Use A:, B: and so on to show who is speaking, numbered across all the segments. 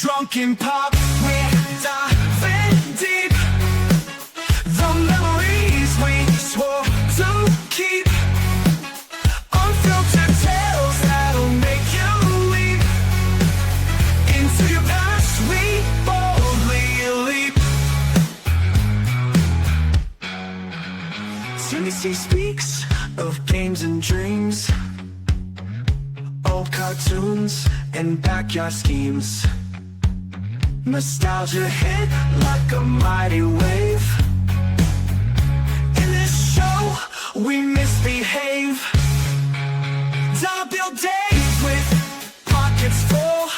A: Drunken Pop, we're diving deep. The memories we swore to keep. Unfiltered tales that'll make you leap. Into your past we boldly leap. Timmy C speaks of games and dreams, old cartoons and backyard schemes. Nostalgia hit like a mighty wave. In this show, we misbehave. Dolla Bill Dave with pockets full,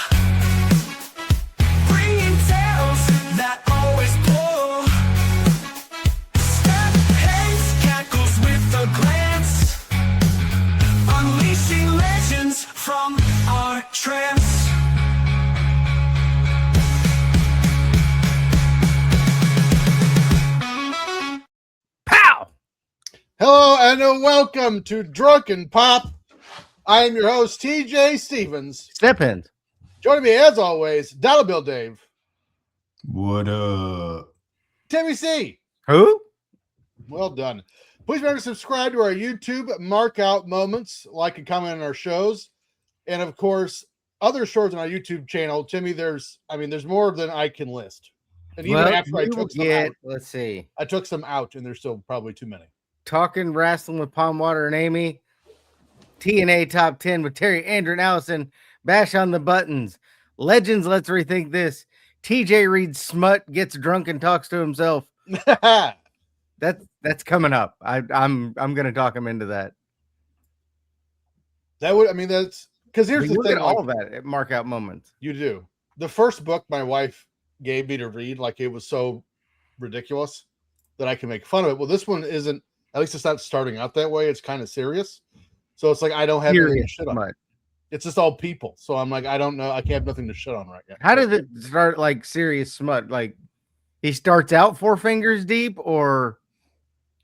A: bringing tales that always pull. Step heads, cackles with a glance, unleashing legends from our trance.
B: Hello and welcome to Drunken Pop. I am your host, TJ Stevens.
C: Step in.
B: Joining me as always, Dolla Bill Dave.
D: What up?
B: Timmy C.
C: Who?
B: Well done. Please remember to subscribe to our YouTube, mark out moments, like and comment on our shows. And of course, other shows on our YouTube channel. Timmy, there's more than I can list. And even after I took some out,
C: let's see.
B: I took some out and there's still probably too many.
C: Talking Wrestling with Palm Water and Amy, TNA Top 10 with Terry, Andrew, and Allison, Bash on the Buttons, Legends, Let's Rethink This, TJ reads Smut, Gets Drunk and Talks to Himself. That's coming up. I'm gonna talk him into that.
B: That's because here's the thing.
C: All of that at mark out moments.
B: You do. The first book my wife gave me to read, like, it was so ridiculous that I can make fun of it. Well, this one isn't. At least it's not starting out that way. It's kind of serious. So it's like I don't have anything to shit on. Right. It's just all people. So I'm like, I don't know. I can't have nothing to shit on right now.
C: How did it start, like serious smut? Like he starts out 4 fingers deep or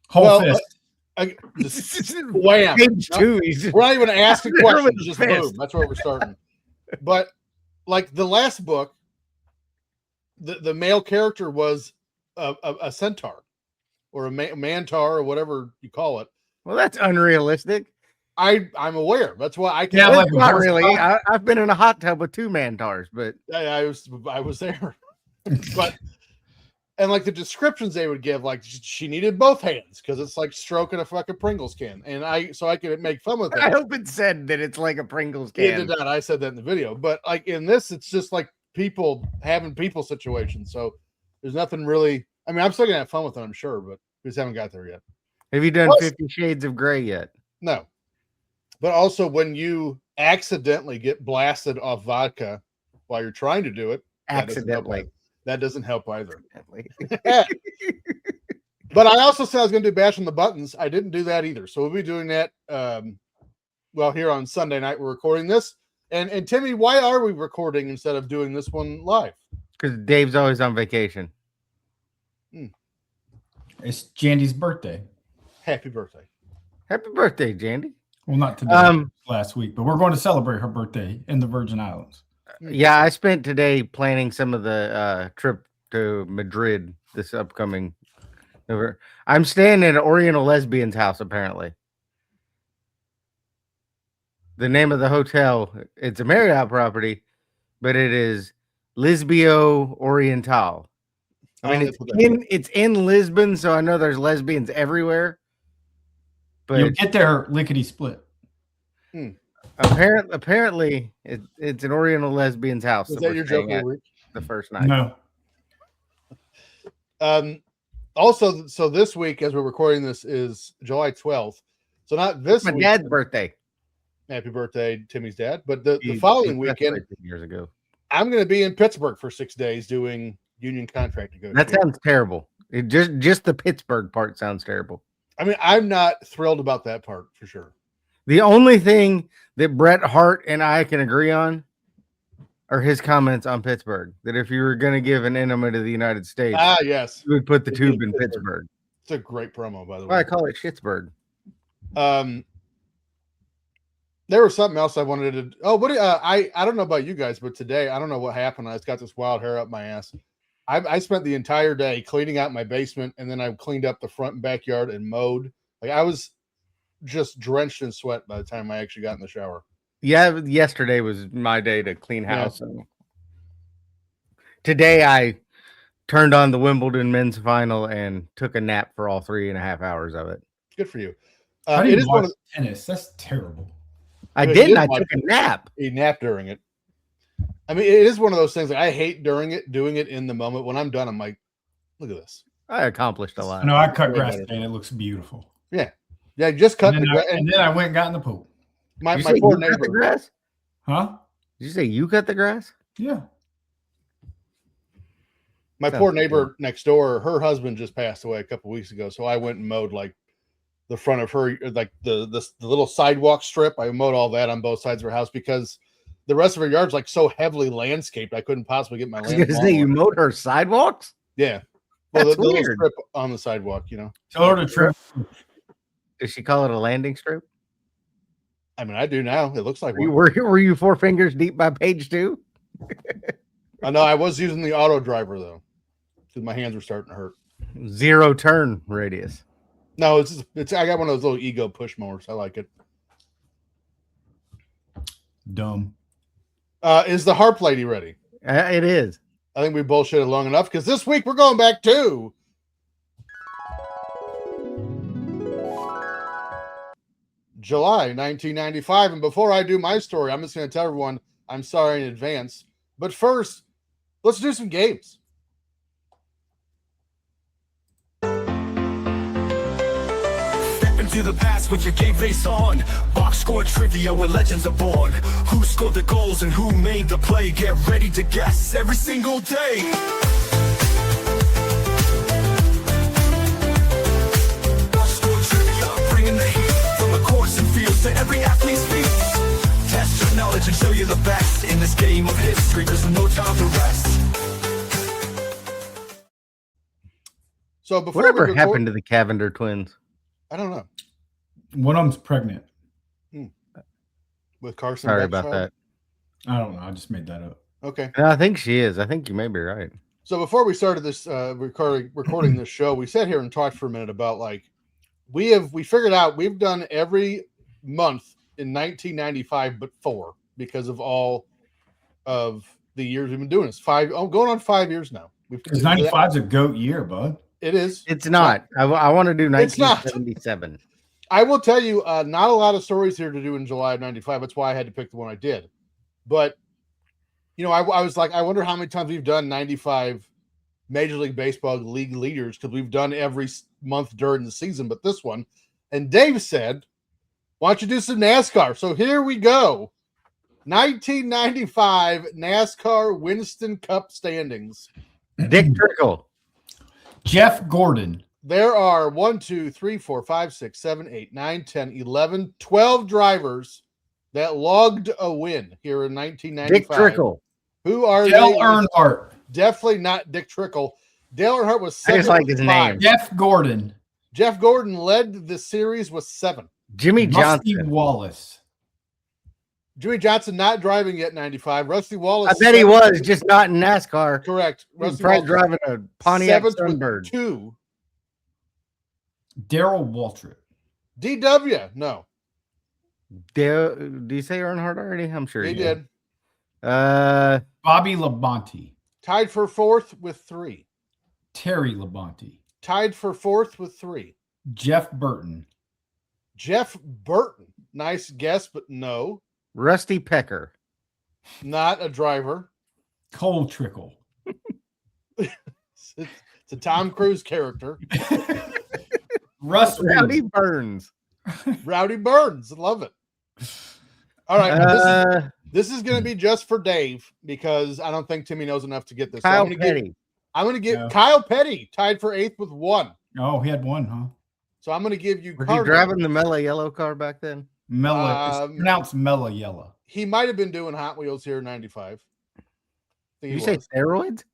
D: whole fist?
B: Wham.
C: Page 2.
B: We're not even asking questions. Just boom. That's where we're starting. But like the last book, the male character was a centaur. Or a mantar, or whatever you call it.
C: Well, that's unrealistic.
B: I'm aware. That's why I can't.
C: Yeah, like not really. I've been in a hot tub with 2 mantars, but
B: I was there. But and like the descriptions they would give, like she needed both hands because it's like stroking a fucking Pringles can, and I could make fun of that.
C: I hope it said that it's like a Pringles can.
B: It did not. I said that in the video, but like in this, it's just like people having people situations. So there's nothing really. I mean, I'm still gonna have fun with it, I'm sure, but we just haven't got there yet.
C: Have you done 50 Shades of Grey yet?
B: No. But also, when you accidentally get blasted off vodka while you're trying to do it, that doesn't help either. But I also said I was going to do Bash on the Buttons. I didn't do that either. So we'll be doing that. Here on Sunday night, we're recording this. And Timmy, why are we recording instead of doing this one live?
C: Because Dave's always on vacation.
D: It's Jandy's birthday.
B: Happy birthday.
C: Happy birthday, Jandy.
D: Well, not today, last week, but we're going to celebrate her birthday in the Virgin Islands.
C: Yeah, I spent today planning some of the trip to Madrid this upcoming November. I'm staying at an Oriental Lesbian's house, apparently. The name of the hotel, it's a Marriott property, but it is Lisbio Oriental. I mean, it's in Lisbon, so I know there's lesbians everywhere. But
D: you'll get there lickety split.
C: Apparently, it's an Oriental Lesbian's house.
B: Is that your joke of the week?
C: The first night.
D: No.
B: Also, so this week, as we're recording this, is July 12th. So not this
C: week. My dad's birthday.
B: Happy birthday, Timmy's dad. But the following weekend,
C: years ago,
B: I'm going to be in Pittsburgh for 6 days doing union contract negotiation.
C: That sounds terrible. It just the Pittsburgh part sounds terrible.
B: I mean, I'm not thrilled about that part for sure.
C: The only thing that Bret Hart and I can agree on are his comments on Pittsburgh. That if you were going to give an enema to the United States,
B: yes,
C: you would put the tube in Pittsburgh.
B: It's a great promo, by the way.
C: Well, I call it Schittsburg.
B: There was something else I wanted to. Oh, what? I don't know about you guys, but today I don't know what happened. I just got this wild hair up my ass. I spent the entire day cleaning out my basement, and then I cleaned up the front and backyard and mowed. Like I was just drenched in sweat by the time I actually got in the shower.
C: Yeah, yesterday was my day to clean house. Yeah. Today I turned on the Wimbledon men's final and took a nap for all 3.5 hours of it.
B: Good for you.
D: It is one of tennis. That's terrible.
C: I didn't. I took a nap.
B: He napped during it. I mean, it is one of those things. Like, I hate doing it in the moment. When I'm done, I'm like, look at this.
C: I accomplished a lot.
D: No, I cut grass today and it looks beautiful.
B: Yeah. Yeah, just cut the grass.
D: And then I went and got in the pool.
B: My poor neighbor. Cut
C: the grass?
D: Huh?
C: Did you say you cut the grass?
D: Yeah.
B: My poor neighbor next door, her husband just passed away a couple weeks ago. So I went and mowed like the front of her, like the little sidewalk strip. I mowed all that on both sides of her house because the rest of her yard's like so heavily landscaped. I couldn't possibly get my land. I was
C: going to say you mowed her sidewalks?
B: Yeah. Well, the little strip on the sidewalk, you know.
D: Tell her to trip.
C: Does she call it a landing strip?
B: I mean, I do now. It looks like
C: were you 4 fingers deep by page 2?
B: I know I was using the auto driver though, because my hands were starting to hurt.
C: 0 turn radius.
B: No, it's I got one of those little ego push mowers. I like it.
D: Dumb.
B: Is the harp lady ready?
C: It is.
B: I think we bullshitted long enough because this week we're going back to July 1995. And before I do my story, I'm just going to tell everyone I'm sorry in advance. But first, let's do some games.
A: To the past with your game face on. Box score trivia where legends are born. Who scored the goals and who made the play? Get ready to guess every single day. Box score trivia, bringing the heat from the courts and fields to every athlete's feet. Test your knowledge and show you the best in this game of history. There's no time to rest.
B: So before
C: whatever happened to the Cavender twins?
B: I don't know.
D: One of them's pregnant.
B: With Carson.
C: Sorry about that.
D: I don't know. I just made that up.
B: Okay.
C: No, I think she is. I think you may be right.
B: So before we started this recording this show, we sat here and talked for a minute about like we figured out we've done every month in 1995 but 4 because of all of the years we've been doing this. Going on 5 years now.
D: Because 95's a GOAT year, bud.
B: It is.
C: It's not. I want to do 1977.
B: I will tell you, not a lot of stories here to do in July of 95. That's why I had to pick the one I did. But, you know, I was like, I wonder how many times we've done 95 Major League Baseball league leaders because we've done every month during the season, but this one. And Dave said, why don't you do some NASCAR? So here we go. 1995 NASCAR Winston Cup standings.
C: Dick Trickle.
D: Jeff Gordon.
B: There are 1, 2, 3, 4, 5, 6, 7, 8, 9, 10, 11, 12 drivers that logged a win here in 1995.
C: Dick Trickle.
B: Who are
D: Dale Earnhardt.
B: Definitely not Dick Trickle. Dale Earnhardt was 7.
C: I just like his name.
D: Jeff Gordon.
B: Jeff Gordon led the series with 7.
C: Jimmy
D: Rusty
C: Johnson.
D: Wallace.
B: Jimmy Johnson not driving yet 95. Rusty Wallace.
C: I bet he was, just not in NASCAR.
B: Correct.
C: He was probably driving a Pontiac Sunbird.
B: 2.
D: Darrell Waltrip.
B: DW. No.
C: Do you say Earnhardt already? I'm sure
B: He
C: he
B: did.
D: Bobby Labonte.
B: Tied for 4th with 3.
D: Terry Labonte.
B: Tied for 4th with 3.
D: Jeff Burton.
B: Jeff Burton. Nice guess, but no.
C: Rusty Pecker.
B: Not a driver.
D: Cole Trickle.
B: It's a Tom Cruise character.
D: Russ
C: Rowdy Burns.
B: Rowdy Burns. Love it. All right. This is going to be just for Dave because I don't think Timmy knows enough to get this.
C: Kyle Petty.
B: I'm going to give Kyle Petty tied for 8th with 1.
D: Oh, he had 1, huh?
B: So I'm going to give you.
C: Was he driving the Mella Yellow car back then?
D: Mella. It's pronounced Mella Yellow.
B: He might have been doing Hot Wheels here in 95.
C: Did you say steroids?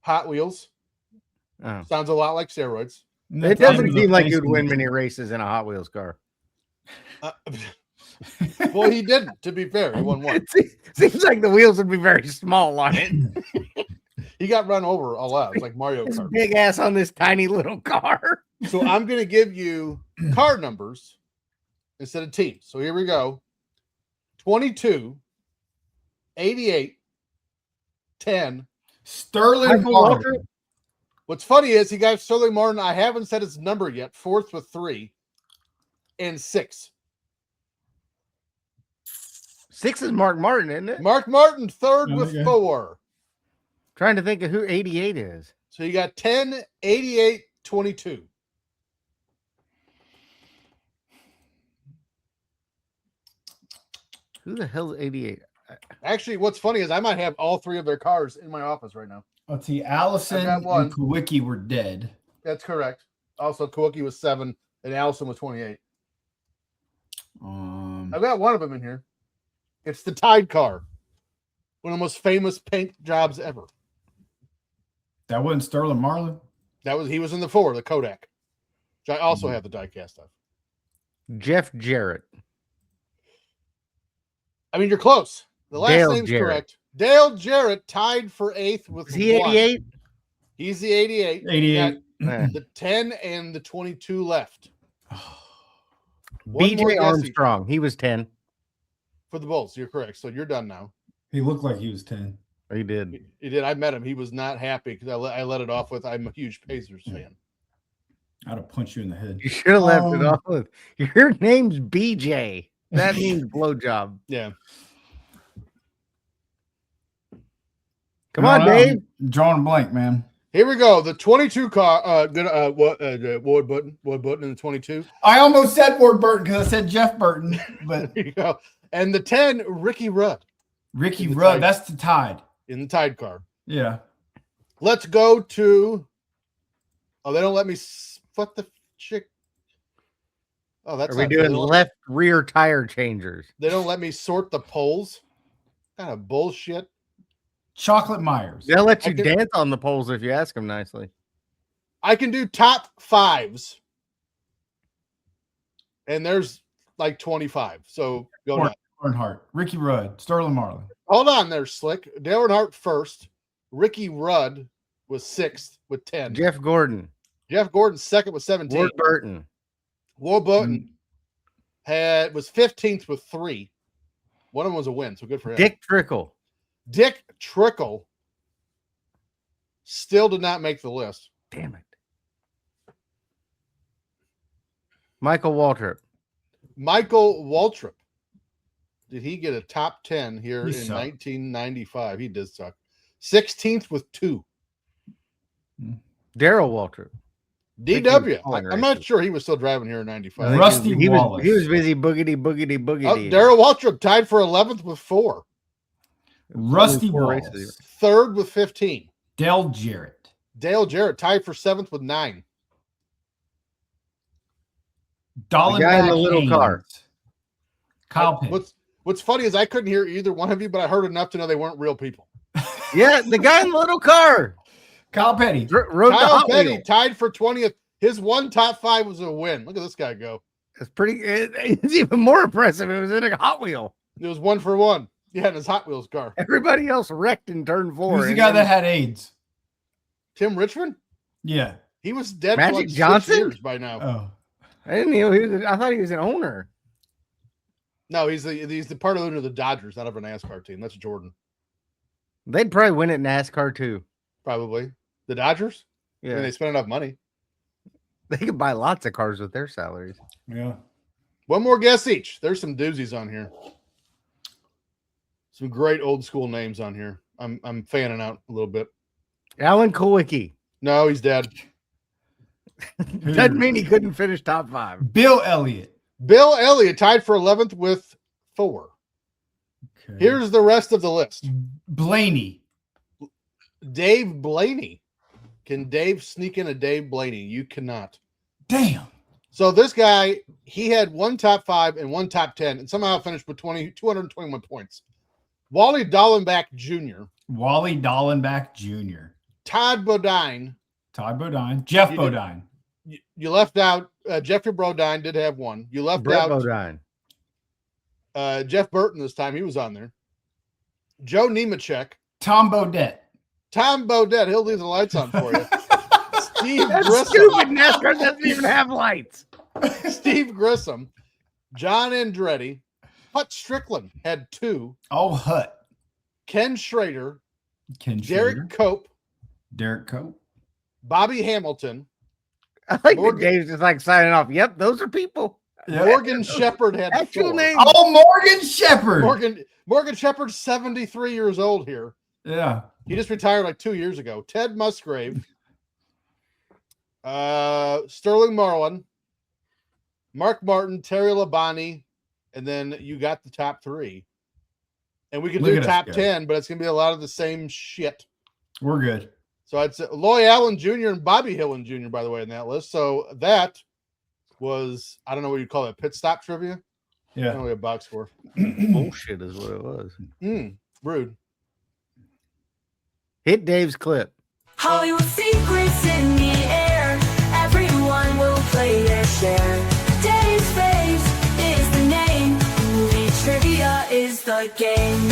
B: Hot Wheels.
C: Oh.
B: Sounds a lot like steroids.
C: It doesn't seem like you'd win many races in a Hot Wheels car.
B: Well, he didn't. To be fair, he won one.
C: Seems like the wheels would be very small on it.
B: He got run over a lot. It's like Mario
C: His
B: Kart.
C: big ass on this tiny little car.
B: So I'm going to give you car numbers instead of teams. So here we go. 22, 88, 10.
D: Sterling Martin.
B: What's funny is he got Sterling Martin. I haven't said his number yet. 4th with 3 and 6.
C: 6 is Mark Martin, isn't it?
B: Mark Martin, 3rd with 4.
C: Trying to think of who 88 is.
B: So you got 10, 88, 22.
C: Who the hell is 88?
B: Actually, what's funny is I might have all 3 of their cars in my office right now.
D: Let's see. Allison and Kowicki were dead.
B: That's correct. Also, Kowicki was 7 and Allison was 28. I've got one of them in here. It's the Tide car. One of the most famous paint jobs ever.
D: That wasn't Sterling Marlin?
B: He was in the 4, the Kodak. Which I also have the diecast of.
C: Jeff Jarrett.
B: I mean, you're close. The last
C: Dale
B: name's
C: Jarrett.
B: correct. Dale Jarrett tied for 8th with
C: Is he 88?
B: He's the 88.
D: 88.
B: The 10 and the 22 left.
C: BJ Armstrong. He was 10.
B: For the Bulls, you're correct. So you're done now.
D: He looked like he was 10.
C: He did.
B: He did. I met him. He was not happy because I let it off with, I'm a huge Pacers fan.
D: I'd have punched you in the head.
C: You should have left it off with, your name's BJ. That means blowjob.
B: Yeah.
C: Come on, Dave.
D: Drawing a blank, man.
B: Here we go. The 22 car, Ward Button in the 22.
D: I almost said Ward Burton because I said Jeff Burton, but
B: There you go. And the 10, Ricky Rudd.
D: Ricky Rudd, that's the Tide.
B: In the Tide car.
D: Yeah.
B: Let's go to, they don't let me, what the chick? Oh, that's
C: Are we doing left rear tire changers?
B: They don't let me sort the polls. Kind of bullshit.
D: Chocolate Myers.
C: They'll let you dance on the poles if you ask them nicely.
B: I can do top 5s. And there's like 25. So go nuts.
D: Earnhardt, Ricky Rudd, Sterling Marlin.
B: Hold on there, Slick. Dale Earnhardt first. Ricky Rudd was 6th with 10.
C: Jeff Gordon.
B: Jeff Gordon 2nd with 17.
C: Ward Burton.
B: Ward Burton was 15th with 3. One of them was a win, so good for him.
C: Dick Trickle.
B: Dick Trickle still did not make the list.
C: Damn it. Michael Waltrip.
B: Michael Waltrip. Did he get a top 10 here in
D: sucked.
B: 1995? He did suck. 16th with 2.
C: Daryl Waltrip.
B: DW. I'm not sure he was still driving here in 95.
D: Rusty
C: he
D: Wallace.
C: Was busy boogity.
B: Daryl Waltrip tied for 11th with 4.
D: Rusty Wallace.
B: 3rd with 15.
D: Dale Jarrett.
B: Dale Jarrett tied for 7th with 9.
C: The guy in the little car.
D: Kyle Penn.
B: What's funny is I couldn't hear either one of you, but I heard enough to know they weren't real people.
C: Yeah, the guy in the little car.
D: Kyle Petty.
B: Kyle Petty tied for 20th. His one top 5 was a win. Look at this guy go.
C: It's it's even more impressive. It was in a Hot Wheel.
B: It was 1 for 1. Yeah, in his Hot Wheels car.
C: Everybody else wrecked in turn 4.
D: Who's the guy that had AIDS?
B: Tim Richmond?
D: Yeah.
B: He was dead
C: Magic
B: for like
C: Johnson?
B: 6 years by now.
D: Oh.
C: I didn't know I thought he was an owner.
B: No, he's the part owner of the Dodgers, not of a NASCAR team. That's Jordan.
C: They'd probably win at NASCAR too.
B: Probably. The Dodgers?
C: Yeah.
B: I mean, they spent enough money.
C: They could buy lots of cars with their salaries.
D: Yeah.
B: One more guess each. There's some doozies on here. Some great old school names on here. I'm fanning out a little bit.
C: Alan Kowicki.
B: No, he's dead.
C: Doesn't mean he couldn't finish top 5.
D: Bill Elliott.
B: Bill Elliott tied for 11th with 4.
D: Okay.
B: Here's the rest of the list.
D: Blaney.
B: Dave Blaney. Can Dave sneak in a Dave Blaney? You cannot.
D: Damn.
B: So this guy, he had 1 top 5 and 1 top 10 and somehow finished with 221 points. Wally Dallenbach Jr.
D: Wally Dallenbach Jr.
B: Todd Bodine.
D: Todd Bodine. Jeff Bodine.
B: You left out Jeffrey Bodine did have 1. You left
C: Brett
B: out
C: Bodine.
B: Jeff Burton this time. He was on there. Joe Nemechek.
D: Tom Bodette.
B: Tom Bodette. He'll leave the lights on for you. Steve
C: That's
B: Grissom.
C: stupid. NASCAR doesn't even have lights.
B: Steve Grissom. John Andretti. Hut Strickland had 2.
D: Oh, Hut.
B: Ken Schrader.
D: Ken
B: Derek
D: Schrader.
B: Cope.
D: Derek Cope.
B: Bobby Hamilton.
C: I like
B: Morgan-
C: that Dave's just like signing off. Yep, those are people.
D: Yeah.
B: Morgan Shepard had
C: Actual
B: 4.
C: name.
D: Oh, Morgan Shepard.
B: Morgan Shepard's 73 years old here.
D: Yeah.
B: He just retired like 2 years ago. Ted Musgrave. Sterling Marlin. Mark Martin, Terry Labonte, and then you got the top 3. And we can
D: Look
B: do
D: at us
B: top
D: go.
B: 10, but it's going to be a lot of the same shit.
D: We're good.
B: So I'd say Loy Allen Jr. and Bobby Hillin Jr., by the way, in that list. So that was, I don't know what you call it, pit stop trivia?
D: Yeah.
B: Only a box score.
C: Bullshit is what it was.
B: Rude.
C: Hit Dave's clip.
E: Hollywood secrets in the air. Everyone will play their share. Dave's Faves is the name. Movie trivia is the game.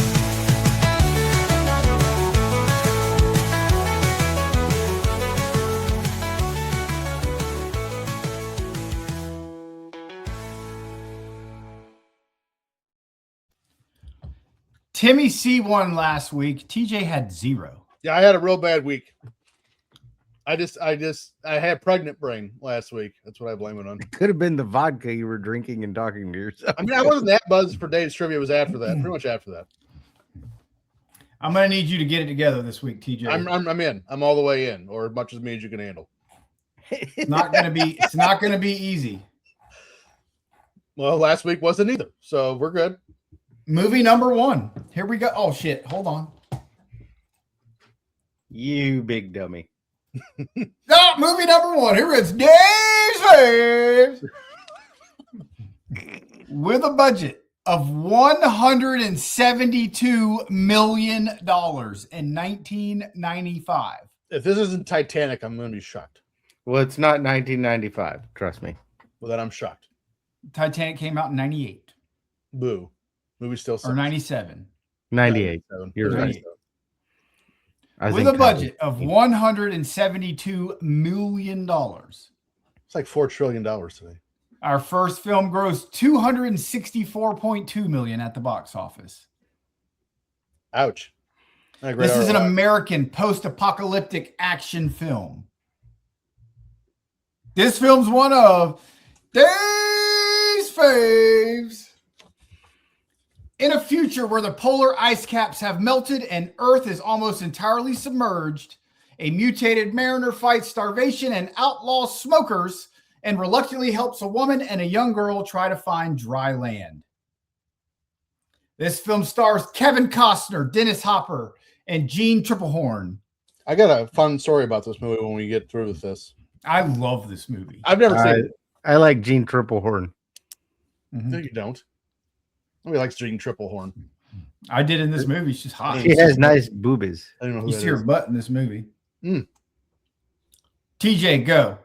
D: Timmy C won last week. TJ had 0.
B: Yeah, I had a real bad week. I had pregnant brain last week. That's what I blame it on.
C: Could have been the vodka you were drinking and talking to yourself.
B: I mean, I wasn't that buzzed for Dave's trivia. It was after that, pretty much after that.
D: I'm gonna need you to get it together this week, TJ.
B: I'm in. I'm all the way in, or as much as me as you can handle.
D: It's not gonna be easy.
B: Well, last week wasn't either, so we're good.
D: Movie number 1. Here we go. Oh shit! Hold on.
C: You big dummy.
D: Movie number 1. Here it's Dave's Faves. With a budget of $172 million in 1995.
B: If this isn't Titanic, I'm going to be shocked.
C: Well, it's not 1995. Trust me.
B: Well, then I'm shocked.
D: Titanic came out in 98
B: Boo. Movie still
D: or
B: sucks.
D: 97.
C: 98.
B: 97.
C: You're right.
B: 97.
C: I
D: With
C: think
D: a budget of $172 million.
B: It's like $4 trillion today.
D: Our first film grossed $264.2 million at the box office.
B: Ouch.
D: This is an American post-apocalyptic action film. This film's one of Dave's Faves. In a future where the polar ice caps have melted and Earth is almost entirely submerged, a mutated mariner fights starvation and outlaw smokers and reluctantly helps a woman and a young girl try to find dry land. This film stars Kevin Costner, Dennis Hopper, and Gene Triplehorn.
B: I got a fun story about this movie when we get through with this.
D: I love this movie.
B: I've never seen it.
C: I like Gene Triplehorn.
B: No, you don't. Nobody likes Gene Triplehorn.
D: I did in this movie. She's hot.
C: She has nice boobies.
B: I don't know who
D: You
B: that
D: see her
B: is.
D: butt in this movie.
B: Mm.
D: TJ, go.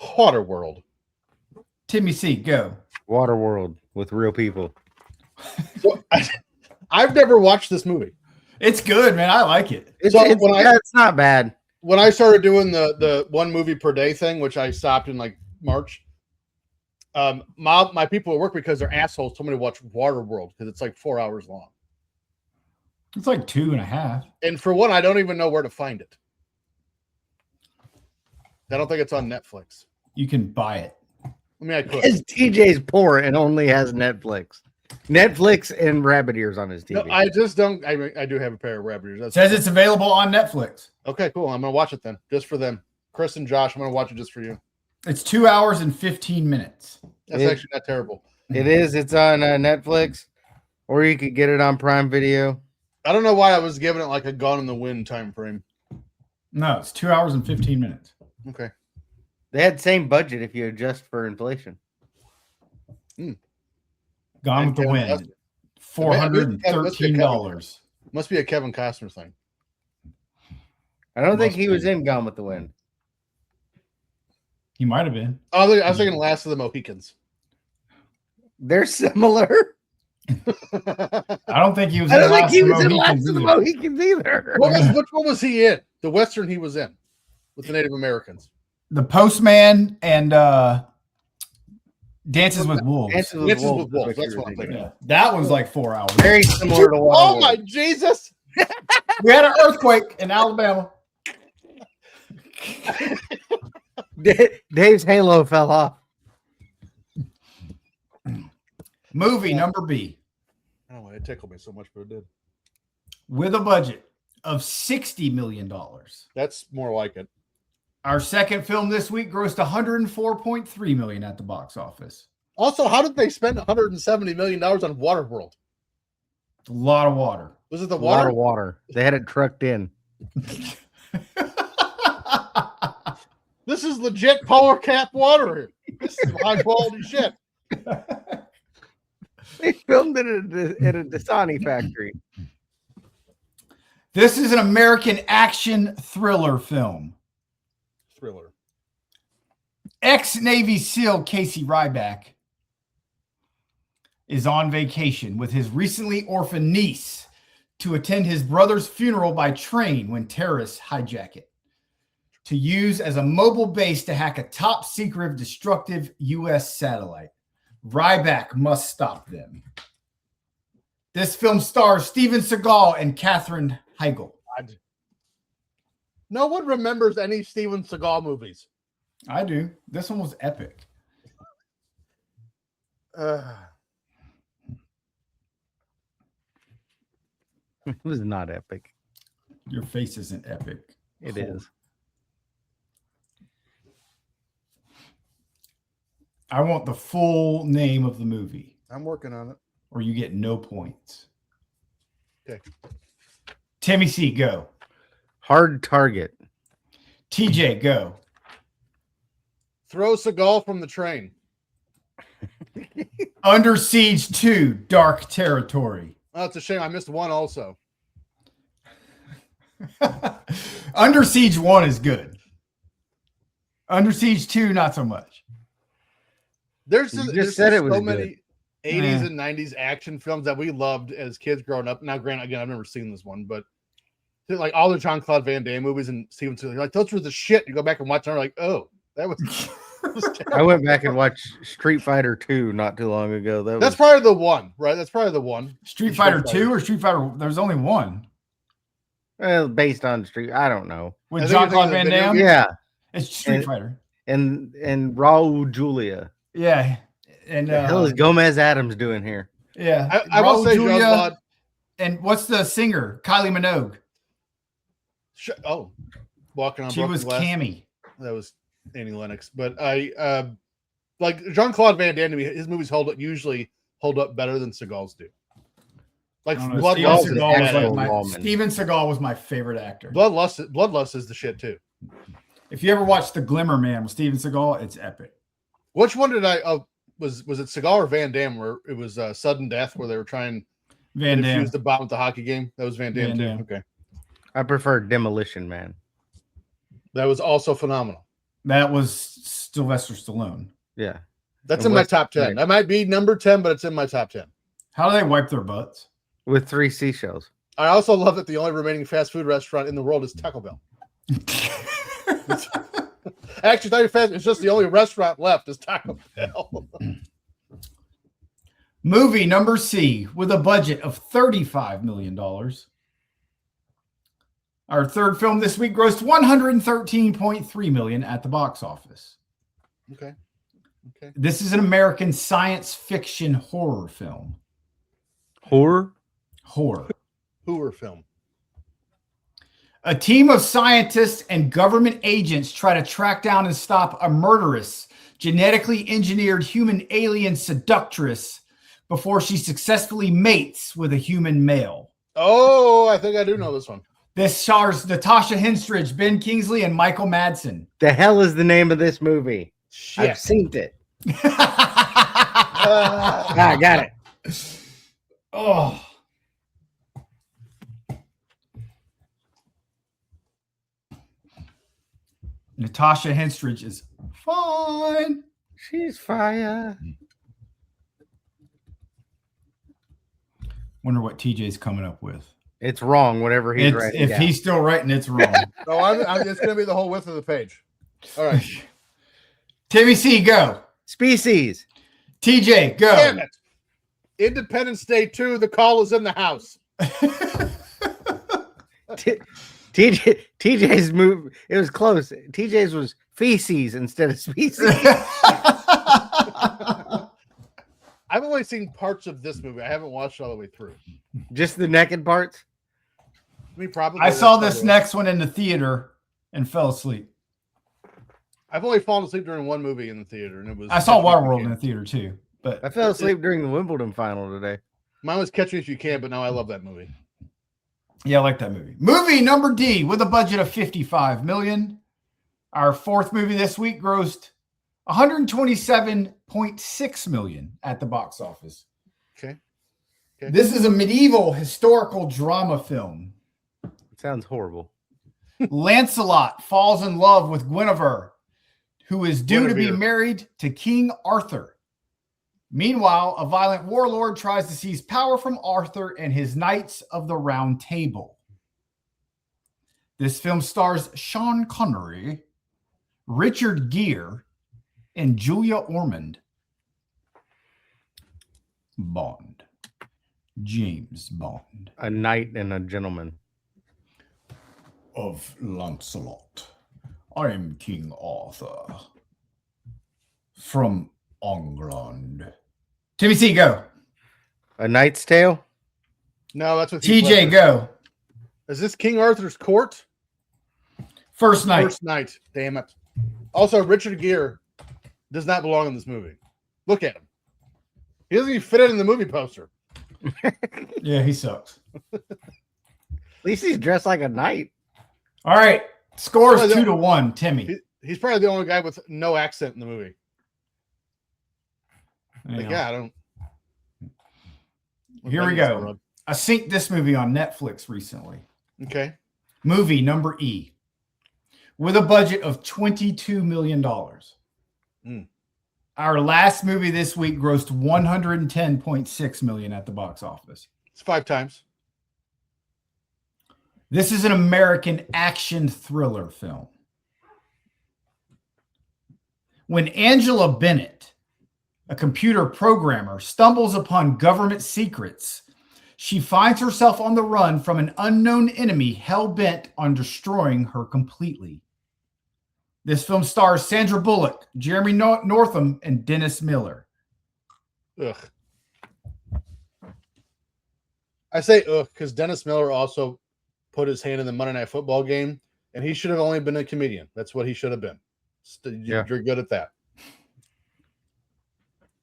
B: Waterworld.
D: Timmy C, go.
C: Waterworld with real people.
B: So, I've never watched this movie.
D: It's good, man. I like it.
C: It's not bad.
B: When I started doing the one movie per day thing, which I stopped in like March, my people at work, because they're assholes, told me to watch Waterworld because it's like 4 hours long.
D: It's like 2.5.
B: And for one, I don't even know where to find it. I don't think it's on Netflix.
D: You can buy it.
B: I mean, I could.
C: Because TJ's poor and only has Netflix. Netflix and rabbit ears on his TV.
B: No, I just don't. I do have a pair of rabbit ears.
D: It says it's available on Netflix.
B: Okay, cool. I'm gonna watch it then, just for them. Chris and Josh, I'm gonna watch it just for you.
D: It's 2 hours and 15 minutes.
B: That's actually not terrible.
C: It is. It's on Netflix, or you could get it on Prime Video.
B: I don't know why I was giving it like a Gone in the Wind time frame.
D: No, it's 2 hours and 15 minutes.
B: Okay.
C: They had same budget if you adjust for inflation.
D: Gone with the
B: Kevin
D: Wind.
B: Costner.
D: $413.
B: Must be a Kevin Costner thing.
C: I don't think
D: Must
C: he was
D: be.
C: in Gone with the Wind.
D: He might have been.
B: Oh, I was thinking Last of the Mohicans.
C: They're similar.
D: I don't think he was.
C: I don't think
D: Last
C: he
D: of the
C: was in
D: Mohicans
C: Last of the
D: either.
C: Mohicans either.
B: Which one was he in? The Western he was in with the Native Americans.
D: The Postman and Dances with Wolves.
C: Dances with
B: Dances
C: Wolves,
B: with Wolves.
C: what
B: That's
C: you
B: what
C: were
B: I'm
C: thinking.
B: thinking.
D: Yeah, that one's like 4 hours.
C: Very similar to
B: Oh
C: Waterworld.
B: my Jesus!
D: We had an earthquake in Alabama.
C: Dave's halo fell off.
D: Movie number B.
B: I don't know why it tickled me so much, but it did.
D: With a budget of $60 million.
B: That's more like it.
D: Our second film this week grossed $104.3 million at the box office.
B: Also, how did they spend $170 million on Waterworld?
D: A lot of water.
B: Was it the
C: A lot
B: water?
C: of water. They had it trucked in.
B: This is legit power cap water. This is high quality shit.
C: They filmed it at a Dasani factory.
D: This is an American action thriller film.
B: Thriller.
D: Ex-Navy SEAL Casey Ryback is on vacation with his recently orphaned niece to attend his brother's funeral by train when terrorists hijack it to use as a mobile base to hack a top secret destructive U.S. satellite. Ryback must stop them. This film stars Steven Seagal and Katherine Heigl.
B: No one remembers any Steven Seagal movies.
D: I do. This one was epic.
C: It was not epic.
D: Your face isn't epic.
C: It is.
D: I want the full name of the movie,
B: I'm working on it.
D: or you get no points.
B: Okay.
D: Timmy C, go.
C: Hard Target.
D: TJ, go.
B: Throw Seagal from the train.
D: Under Siege 2, Dark Territory.
B: Oh, it's a shame. I missed one also.
D: Under Siege 1 is good. Under Siege 2, not so much.
B: There's
C: You just
B: there's
C: said it
B: so
C: was
B: many
C: good.
B: 80s and 90s action films that we loved as kids growing up. Now, granted, again, I've never seen this one, but like all the Jean-Claude Van Damme movies and Steven Seagal, like those were the shit. You go back and watch them, you're like, oh, that was.
C: I went back and watched Street Fighter 2 not too long ago.
B: That's probably the one, right? That's probably the one.
D: Street Fighter 2 or Street Fighter? There's only one.
C: well, based on Street. I don't know.
B: I
D: With
B: think you're
D: Jean-Claude
B: thinking
D: Van
B: of the video
D: Damme?
C: Yeah,
D: It's Street
C: And-
D: Fighter.
C: and Raul Julia.
D: Yeah. And
C: The hell is Gomez Adams doing here?
D: yeah.
B: I will
D: Raul
B: say
D: Julia,
B: Jean-Claude.
D: and what's the singer? Kylie Minogue.
B: Walking on
D: She
B: Broken
D: was
B: Glass.
D: Cammy.
B: That was Annie Lennox. But I like Jean-Claude Van Damme. To me, his movies usually hold up better than Seagal's do. Like
D: I don't know,
B: Bloodlust,
D: Steven
B: is
D: Seagal was
B: badass.
C: Axel
D: like
C: Wallman.
D: Steven Seagal was my favorite actor.
B: Bloodlust is the shit too.
D: If you ever watched The Glimmer Man with Steven Seagal, it's epic.
B: Which one did I? Was it Seagal or Van Damme? Where it was Sudden Death, where they were trying
D: Van
B: to
D: Damme.
B: defuse the bomb with the hockey game. That was Van Damme
D: Van
B: too.
D: Damme.
B: Okay,
C: I prefer Demolition Man.
B: that was also phenomenal.
D: That was Sylvester Stallone.
C: Yeah,
B: That's
C: And
B: in my
C: West
B: top 10.
C: Side.
B: That might be number 10, but it's in my top 10.
D: How do they wipe their butts?
C: with 3 seashells.
B: I also love that the only remaining fast food restaurant in the world is Taco Bell. Actually, not even fast. It's just the only restaurant left is Taco Bell.
D: Movie number C with a budget of $35 million. Our third film this week grossed $113.3 million at the box office.
B: Okay.
D: This is an American science fiction horror film.
C: Horror?
D: Horror.
B: Hoover film.
D: A team of scientists and government agents try to track down and stop a murderous, genetically engineered human alien seductress before she successfully mates with a human male.
B: Oh, I think I do know this one.
D: This stars Natasha Henstridge, Ben Kingsley, and Michael Madsen.
C: The hell is the name of this movie?
B: Shit.
C: I've seen it. I got it.
D: Oh. Natasha Henstridge is fine.
C: She's fire.
D: Wonder what TJ's coming up with.
C: It's wrong, whatever he's
D: It's,
C: writing
D: if
C: down.
D: he's still writing, it's wrong.
B: No, it's going to be the whole width of the page. All right.
D: Timmy C, go.
C: Species.
D: TJ, go.
B: Damn it. Independence Day 2, the call is in the house.
C: TJ's move. It was close. TJ's was feces instead of species.
B: I've only seen parts of this movie. I haven't watched it all the way through.
C: Just the naked parts.
B: I mean, probably.
D: I saw this next one in the theater and fell asleep.
B: I've only fallen asleep during one movie in the theater, and it was.
D: I saw Waterworld in the theater too, but
C: I fell asleep during the Wimbledon final today.
B: Mine was Catch Me If You Can, but now I love that movie.
D: yeah, I like that movie. Movie number D with a budget of $55 million. Our fourth movie this week grossed $127.6 million at the box office.
B: Okay.
D: This is a medieval historical drama film.
C: It sounds horrible.
D: Lancelot falls in love with Guinevere, who is due to be
B: Guinevere.
D: married to King Arthur. Meanwhile, a violent warlord tries to seize power from Arthur and his Knights of the Round Table. This film stars Sean Connery, Richard Gere, and Julia Ormond. Bond. James Bond.
C: A knight and a gentleman.
D: Of Lancelot. I am King Arthur from England. Timmy C, go.
C: A Knight's Tale.
B: No, that's what
D: TJ, go.
B: Is this King Arthur's court?
D: First night.
B: First night. Damn it. Also, Richard Gere does not belong in this movie. Look at him. He doesn't even fit in the movie poster.
D: Yeah, he sucks.
C: At least he's dressed like a knight.
D: All right. Scores
B: Well,
D: 2-1, Timmy.
B: He's probably the only guy with no accent in the movie. Like,
D: Yeah.
B: I don't.
D: Here we go. I synced this movie on Netflix recently.
B: Okay.
D: Movie number E. With a budget of $22 million. Our last movie this week grossed $110.6 million at the box office.
B: It's 5 times.
D: This is an American action thriller film. When Angela Bennett, a computer programmer, stumbles upon government secrets, she finds herself on the run from an unknown enemy hell-bent on destroying her completely. This film stars Sandra Bullock, Jeremy Northam, and Dennis Miller.
B: Ugh. I say ugh because Dennis Miller also put his hand in the Monday Night Football game, and he should have only been a comedian. That's what he should have been.
C: Yeah.
B: You're good at that.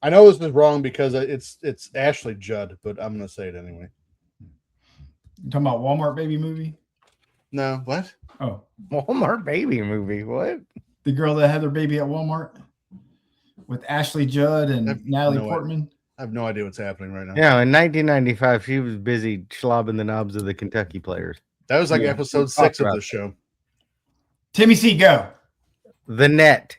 B: I know this is wrong because it's Ashley Judd, but I'm going to say it anyway.
D: You talking about Walmart Baby movie?
B: No, what?
D: Oh,
C: Walmart baby movie. What?
D: the girl that had their baby at Walmart with Ashley Judd and Natalie
B: no
D: Portman.
B: I have no idea what's happening right now.
C: Yeah, in 1995, she was busy slobbing the knobs of the Kentucky players.
B: That was like
D: Yeah.
B: episode
C: We
B: 6
C: talked
B: of
C: about
B: the show.
D: Timmy C, go.
C: The Net.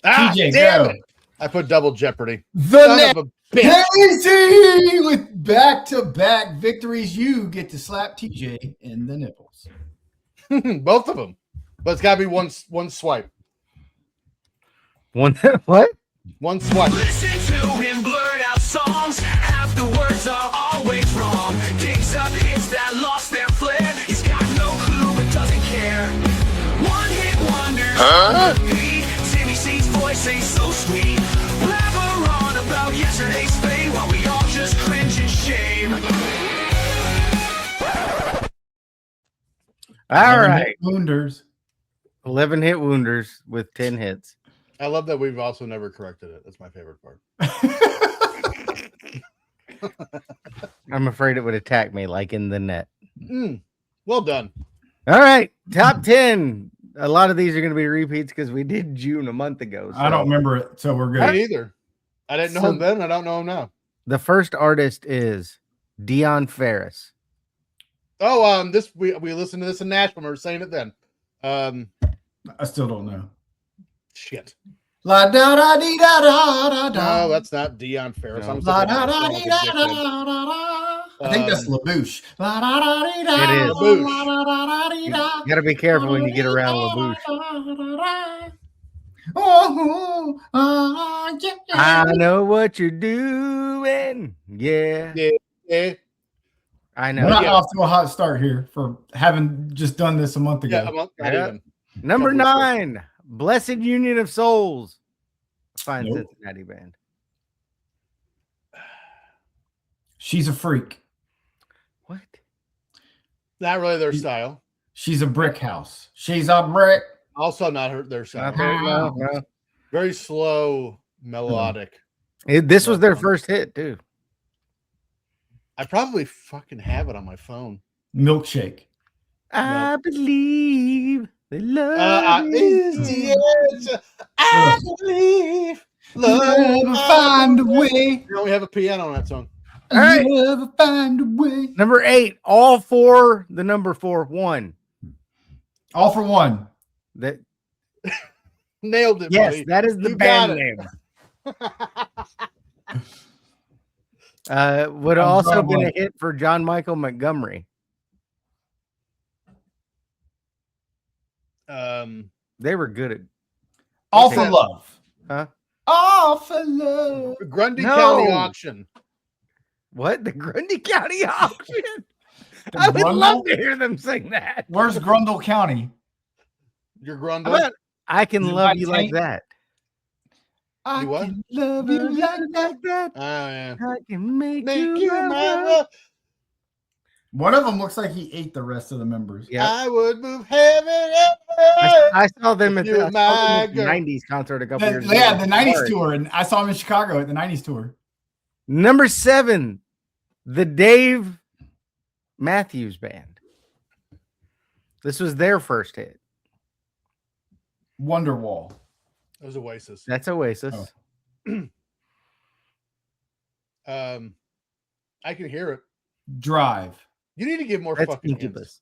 D: TJ,
B: damn
D: go.
B: it. I put double jeopardy.
D: The
B: Son
D: Net.
B: of a bitch.
D: Timmy C with back-to-back victories. You get to slap TJ in the nipples.
B: Both of them. But it's got to be one swipe.
C: One what?
B: One swipe.
A: Listen to him blurt out songs. Half the words are always wrong. Digs up hits that lost their flair. He's got no clue but doesn't care. One hit wonder. Timmy C's voice ain't so sweet. Blabber on about yesterday's fame while we all just cringe in shame.
C: All right.
D: Wounders.
C: 11 hit wounders with 10 hits.
B: I love that we've also never corrected it. That's my favorite part.
C: I'm afraid it would attack me like in the net.
B: Well done.
C: All right. Top 10. A lot of these are going to be repeats because we did June a month ago.
D: I don't remember it, so we're good.
B: Me either. I didn't know him then. I don't know him now.
C: The first artist is Dion Ferris.
B: Oh, we listened to this in Nashville. We were saying it then.
D: I still don't know.
B: Shit.
D: La da da dee da da da da.
B: No, that's not Dion Ferris.
C: No.
B: I'm
D: La
B: looking
D: da
B: at
D: da
B: this
D: dee
B: song
D: da
B: like a
D: da
B: dickhead.
D: da da. I think that's LaBouche.
C: It is. You gotta be careful when you get around LaBouche. I know what you're doing. Yeah,
B: Yeah.
C: I
D: We're
C: know.
D: not off to a hot start here for having just done this a month ago.
B: Yeah, not
C: Yeah.
B: even.
C: Number
B: Couple of
C: 9, Blessed Union of Souls. Fine
D: Nope.
C: Cincinnati band.
D: She's a freak.
C: What?
B: Not really their style.
D: She's a brick house. She's a brick.
B: Also not their style.
C: No.
B: Very slow, melodic.
C: This was their first hit too.
B: I probably fucking have it on my phone.
D: Milkshake.
C: I believe the love
B: Is the answer. I believe love
D: Never find a way.
B: You know, we have a piano on that song.
C: All right.
D: Never find a way.
C: Number 8, all for the number 4, 1.
D: All for one.
C: That
B: Nailed it,
C: yes,
B: buddy.
C: that is the
B: You got
C: band
B: it.
C: name. Would have
D: I'm
C: also
D: drawing
C: been a
D: blank.
C: hit for John Michael Montgomery. They were good at
D: All for
B: Yeah.
D: love.
C: Huh?
D: All for love.
B: Grundy
C: No.
B: County Auction.
C: what? The Grundy County Auction.
D: The
C: I would
D: Grundle?
C: love to hear them sing that.
D: Where's Grundle County?
B: Your
C: How
B: Grundle.
C: about I can
D: Is it
C: love
D: by
C: you like
D: Tank?
C: that.
D: I
B: You what?
D: can love you like that.
B: Oh, yeah.
C: I can make,
B: Make
C: you
B: you
C: my
B: my
C: love.
B: love.
D: One of them looks like he ate the rest of the members.
C: Yeah,
B: I would move heaven and
C: I saw them at
B: You
C: the, I saw them
B: my
C: at the
B: girl.
C: 90s concert a couple years ago.
D: Yeah, the 90s
C: Sorry.
D: tour. And I saw him in Chicago at the 90s tour.
C: Number 7, the Dave Matthews Band. This was their first hit.
D: Wonderwall.
B: It was Oasis.
C: That's Oasis.
D: Oh.
B: I can hear it.
D: Drive.
B: You need to give more
C: That's
B: fucking
C: Incubus.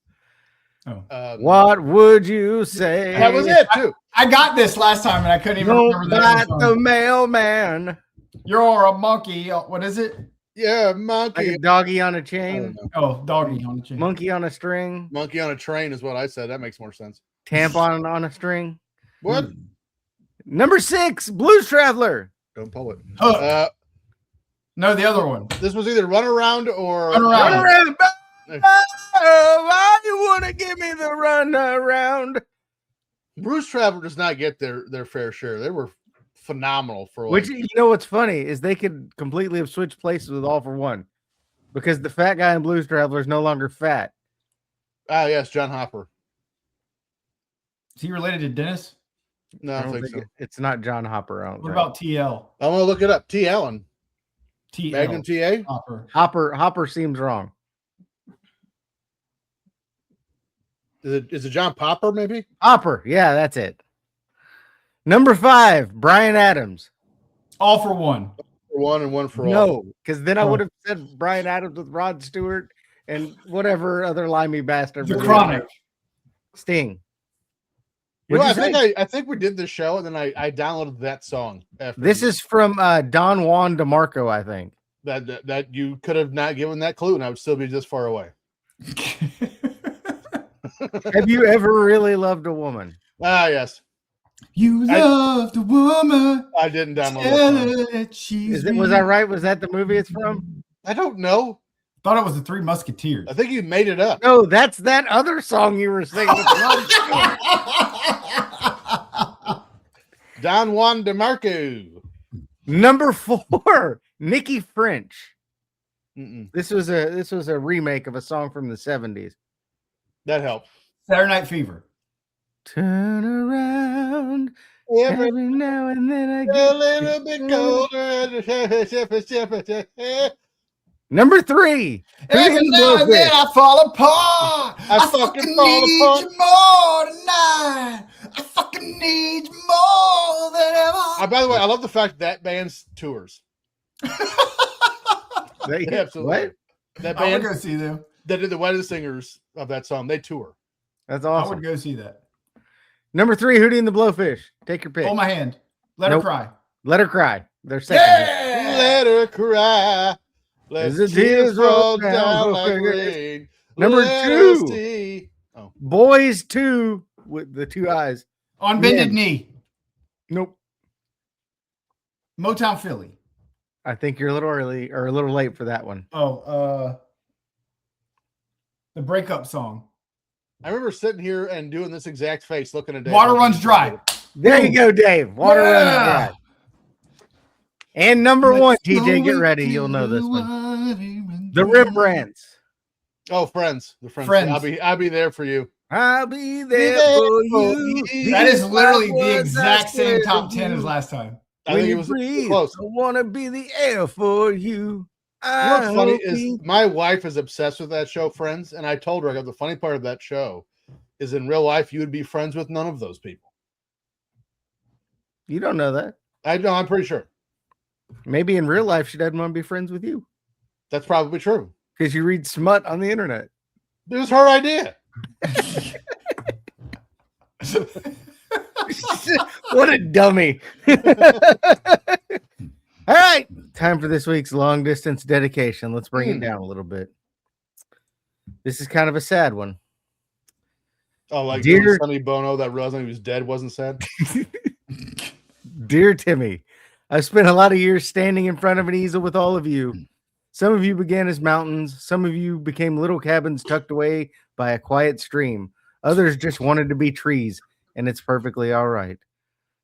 D: Oh.
B: hints.
C: What would you say?
B: That was it too.
D: I got this last time and I couldn't even
C: Don't
D: remember
C: bite
D: that.
C: the mailman.
D: You're a monkey. What is it?
B: Yeah,
C: Like
B: monkey.
C: a doggy on a
B: I don't
C: chain,
B: know.
D: Oh, doggy on the chain.
C: monkey on a string,
B: Monkey on a train is what I said. That makes more sense.
C: tampon on a string.
B: What?
C: Number 6, Blues Traveler.
B: Don't pull it.
D: Hook. No, the other one.
B: This was either Run Around or
D: Run Around.
C: Run around. Oh, why you want to give me the run around?
B: Bruce Traveler does not get their fair share. They were phenomenal for
C: Which,
B: like,
C: you know what's funny is they could completely have switched places with All for One because the fat guy in Blues Traveler is no longer fat.
B: yes, John Hopper.
D: Is he related to Dennis?
B: No, I don't think so.
C: It's not John Hopper. I don't
D: What
C: think.
D: about TL?
B: I'm gonna look it up. T. Allen,
D: TL.
B: Magnum TA.
D: Hopper.
C: Hopper seems wrong.
B: Is it John Popper? Maybe.
C: Hopper, yeah, that's it. Number 5, Brian Adams.
D: All for one.
B: For one and one for all.
C: No, because then I
D: Oh.
C: would have said Brian Adams with Rod Stewart and whatever other limey bastard.
D: The
C: was in
D: Chronic.
C: there. Sting.
B: You know,
C: What'd you
B: I think we did this show, and then I downloaded that song. After
C: This is from Don Juan DeMarco, I think.
B: that you could have not given that clue, and I would still be this far away.
C: Have you ever really loved a woman?
B: Ah, yes.
D: You loved a woman.
B: I didn't download
D: Tell
B: that song.
D: her that she's
C: Was I right? Was that the movie it's from?
B: I don't know.
D: Thought it was the Three Musketeers.
B: I think you made it up.
C: No, that's that other song you were singing. with Rod Stewart.
B: Don Juan DeMarco.
C: Number 4, Nikki French.
B: Mm-mm.
C: This was a remake of a song from the 70s.
B: That helped.
D: Saturday Night Fever.
C: Turn around
B: Every
C: every now and then I
B: a
C: get
B: little bit colder.
C: Number 3.
D: Every now and then I fall apart.
B: I fucking fall
D: need
B: apart.
D: you more tonight. I fucking need you more than ever.
B: By the way, I love the fact that band's tours. Absolutely.
C: What?
B: That
D: I would
B: band
D: go see them.
B: that did the wedding singers of that song, they tour.
C: That's
D: I
C: awesome.
D: would go see that.
C: Number 3, Hootie and the Blowfish. Take your pick.
D: Hold my hand. Let
C: Nope.
D: her cry.
C: Let Her Cry. Their second hit.
D: Yeah.
B: Let her cry. Let
C: As the
B: tears roll
C: down
B: down
C: her
B: like
C: face.
B: rain.
C: Number
B: Let us
C: 2.
B: see. Oh,
C: Boys 2 with the 2 eyes.
D: On Bended
C: Man.
D: Knee.
C: Nope.
D: Motown Philly.
C: I think you're a little early or a little late for that one.
D: Oh, the breakup song.
B: I remember sitting here and doing this exact face, looking at Dave.
D: Water Runs Dry.
C: There you go, Dave. Water runs
D: Yeah.
C: dry. And number 1,
D: Let's
C: TJ,
D: go
C: get ready.
D: into
C: You'll know this
D: the
C: one.
D: water and
C: The
D: dry.
C: Rembrandts.
B: Oh, Friends. The Friends.
D: Friends.
B: I'll be there for you.
C: I'll be there
B: there
C: for
B: for
C: you.
B: you.
D: That is literally the
C: Words I
D: exact same
C: said
D: top
C: to
D: 10
C: you.
D: as last time.
B: I
C: When
B: think it
C: you
B: was
C: breathe,
B: close.
C: I want to be the air for you.
B: You know what's funny
C: hope
B: is
C: you-
B: my wife is obsessed with that show, Friends, and I told her, I go, the funny part of that show is in real life you would be friends with none of those people.
C: You don't know that.
B: I know, I'm pretty sure.
C: Maybe in real life she doesn't want to be friends with you
B: That's probably true.
C: because you read smut on the internet.
B: It was her idea.
C: What a dummy. All right. Time for this week's long distance dedication. Let's bring it down a little bit. This is kind of a sad one.
B: Oh, like
C: Dear-
B: Sonny Bono that realized he was dead wasn't sad.
C: Dear Timmy, I've spent a lot of years standing in front of an easel with all of you. Some of you began as mountains. Some of you became little cabins tucked away by a quiet stream. Others just wanted to be trees, and it's perfectly all right.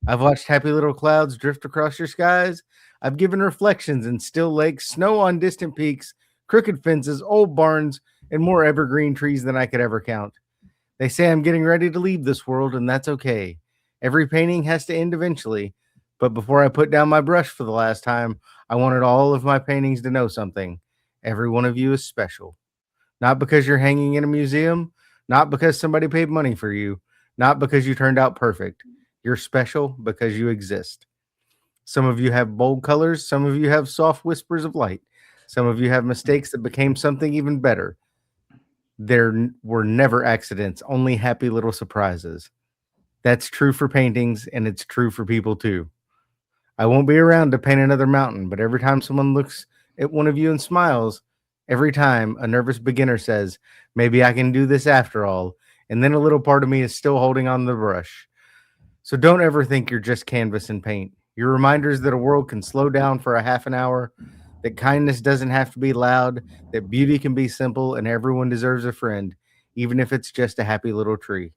C: I've watched happy little clouds drift across your skies. I've given reflections in still lakes, snow on distant peaks, crooked fences, old barns, and more evergreen trees than I could ever count. They say I'm getting ready to leave this world, and that's okay. Every painting has to end eventually, but before I put down my brush for the last time, I wanted all of my paintings to know something. Every one of you is special. Not because you're hanging in a museum, not because somebody paid money for you, not because you turned out perfect. You're special because you exist. Some of you have bold colors. Some of you have soft whispers of light. Some of you have mistakes that became something even better. There were never accidents, only happy little surprises. That's true for paintings, and it's true for people too. I won't be around to paint another mountain, but every time someone looks at one of you and smiles, every time a nervous beginner says, maybe I can do this after all, and then a little part of me is still holding on the brush. So don't ever think you're just canvas and paint. You're reminders that a world can slow down for a half an hour, that kindness doesn't have to be loud, that beauty can be simple, and everyone deserves a friend, even if it's just a happy little tree.